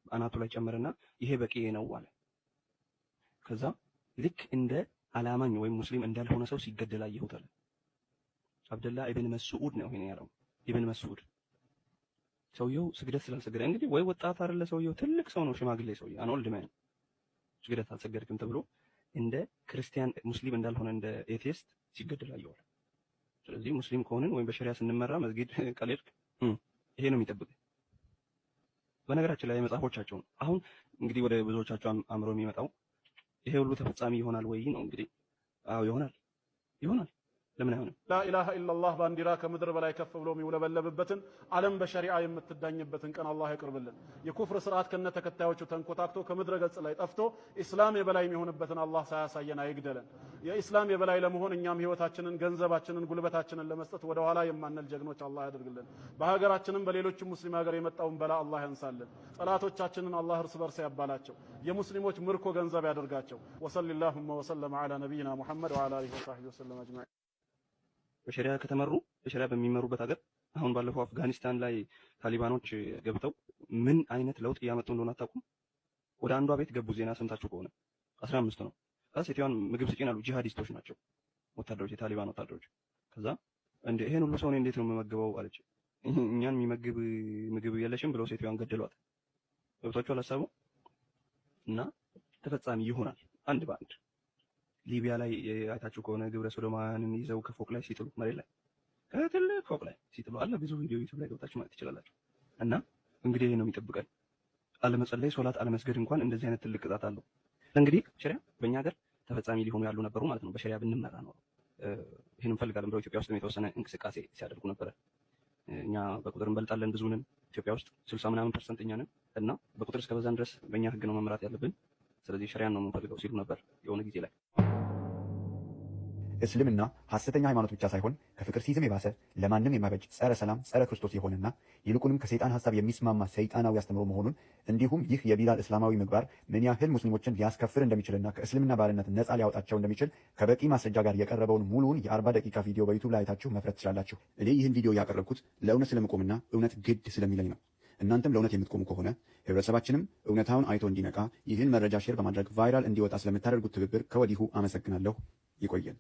አናቱ ላይ ጨመረና ይሄ በቂ ነው አለ። ከዛ ልክ እንደ አላማኝ ወይም ሙስሊም እንዳልሆነ ሰው ሲገደል አየሁት አለ። አብደላ ኢብን መስዑድ ነው ይሄን ያለው። ኢብን መስዑድ ሰውየው ስግደት ስላልሰገደ እንግዲህ ወይ ወጣት አይደለ ሰውየው፣ ትልቅ ሰው ነው፣ ሽማግሌ ሰውዬ አን ኦልድ ማን ስግደት አልሰገድክም ተብሎ እንደ ክርስቲያን ሙስሊም እንዳልሆነ እንደ ኤቲስት ሲገደል አየዋል። ስለዚህ ሙስሊም ከሆንን ወይም በሸሪያ ስንመራ መስጊድ ቀለድክ ይሄ ነው የሚጠብቅ። በነገራችን ላይ መጽሐፎቻቸው አሁን እንግዲህ ወደ ብዙዎቻቸው አእምሮ የሚመጣው ይሄ ሁሉ ተፈጻሚ ይሆናል ወይ ነው እንግዲህ። አዎ ይሆናል። ለምን አይሆንም? ላኢላሃ ኢላላህ ባንዲራ ከምድር በላይ ከፍ ብሎ የሚውለበለብበትን ዓለም በሸሪዓ የምትዳኝበትን ቀን አላህ ያቅርብልን። የኩፍር ስርዓት ከነ ተከታዮቹ ተንኮታክቶ ከምድረ ገጽ ላይ ጠፍቶ ኢስላም የበላይ የሚሆንበትን አላህ ሳያሳየን አይግደለን። የኢስላም የበላይ ለመሆን እኛም ህይወታችንን፣ ገንዘባችንን፣ ጉልበታችንን ለመስጠት ወደ ኋላ የማንል ጀግኖች አላህ ያደርግልን። በሀገራችንም በሌሎችም ሙስሊም ሀገር የመጣውን በላ አላህ ያንሳልን። ጠላቶቻችንን አላህ እርስ በርስ ያባላቸው። የሙስሊሞች ምርኮ ገንዘብ ያደርጋቸው። ወሰለላሁ ወሰለም ዐላ ነቢይና ሙሐመድ ወዐላ አሊሂ ወሰሕቢሂ ወሰለም አጅማዒን። በሸሪያ ከተመሩ በሸሪያ በሚመሩበት ሀገር አሁን ባለፈው አፍጋኒስታን ላይ ታሊባኖች ገብተው ምን አይነት ለውጥ እያመጡ እንደሆነ አታውቁም? ወደ አንዷ ቤት ገቡ። ዜና ሰምታችሁ ከሆነ 15 ነው። ሴትዮዋን ምግብ ስጪን አሉ። ጂሃዲስቶች ናቸው ወታደሮች፣ የታሊባን ወታደሮች። ከዛ እንደ ይሄን ሁሉ ሰው እኔ እንዴት ነው የምመግበው አለች። እኛን የሚመግብ ምግብ የለሽም ብለው ሴትዮዋን ገደሏት። ገብቷችኋል ሀሳቡ? እና ተፈጻሚ ይሆናል አንድ በአንድ። ሊቢያ ላይ አይታችሁ ከሆነ ግብረ ሶዶማውያንን ይዘው ከፎቅ ላይ ሲጥሉ መሬት ላይ ከትልቅ ፎቅ ላይ ሲጥሉ አለ። ብዙ ቪዲዮ ዩቲዩብ ላይ ገብታችሁ ማየት ትችላላችሁ። እና እንግዲህ ይሄ ነው የሚጠብቀን። አለመጸለይ፣ ሶላት አለመስገድ እንኳን እንደዚህ አይነት ትልቅ ቅጣት አለው። እንግዲህ ሸሪያ በእኛ ሀገር ተፈጻሚ ሊሆኑ ያሉ ነበሩ ማለት ነው። በሸሪያ ብንመራ ነው ይህን እንፈልጋለን ብለው ኢትዮጵያ ውስጥ የተወሰነ እንቅስቃሴ ሲያደርጉ ነበረ። እኛ በቁጥር እንበልጣለን፣ ብዙ ነን። ኢትዮጵያ ውስጥ 60% እኛ ነን እና በቁጥር እስከበዛን ድረስ በእኛ ህግ ነው መመራት ያለብን። ስለዚህ ሸሪያን ነው የምንፈልገው ሲሉ ነበር የሆነ ጊዜ ላይ። እስልምና ሐሰተኛ ሃይማኖት ብቻ ሳይሆን ከፍቅር ሲዝም የባሰ ለማንም የማይበጅ ጸረ ሰላም፣ ጸረ ክርስቶስ የሆነና ይልቁንም ከሰይጣን ሐሳብ የሚስማማ ሰይጣናዊ አስተምሮ መሆኑን እንዲሁም ይህ የቢላል እስላማዊ ምግባር ምን ያህል ሙስሊሞችን ሊያስከፍር እንደሚችልና ከእስልምና ባርነት ነፃ ሊያወጣቸው እንደሚችል ከበቂ ማስረጃ ጋር የቀረበውን ሙሉውን የ40 ደቂቃ ቪዲዮ በዩቱብ ላይ አይታችሁ መፍረት ትችላላችሁ። እኔ ይህን ቪዲዮ ያቀረብኩት ለእውነት ስለምቆምና እውነት ግድ ስለሚለኝ ነው። እናንተም ለእውነት የምትቆሙ ከሆነ ህብረተሰባችንም እውነታውን አይቶ እንዲነቃ ይህን መረጃ ሼር በማድረግ ቫይራል እንዲወጣ ስለምታደርጉት ትብብር ከወዲሁ አመሰግናለሁ። ይቆየን።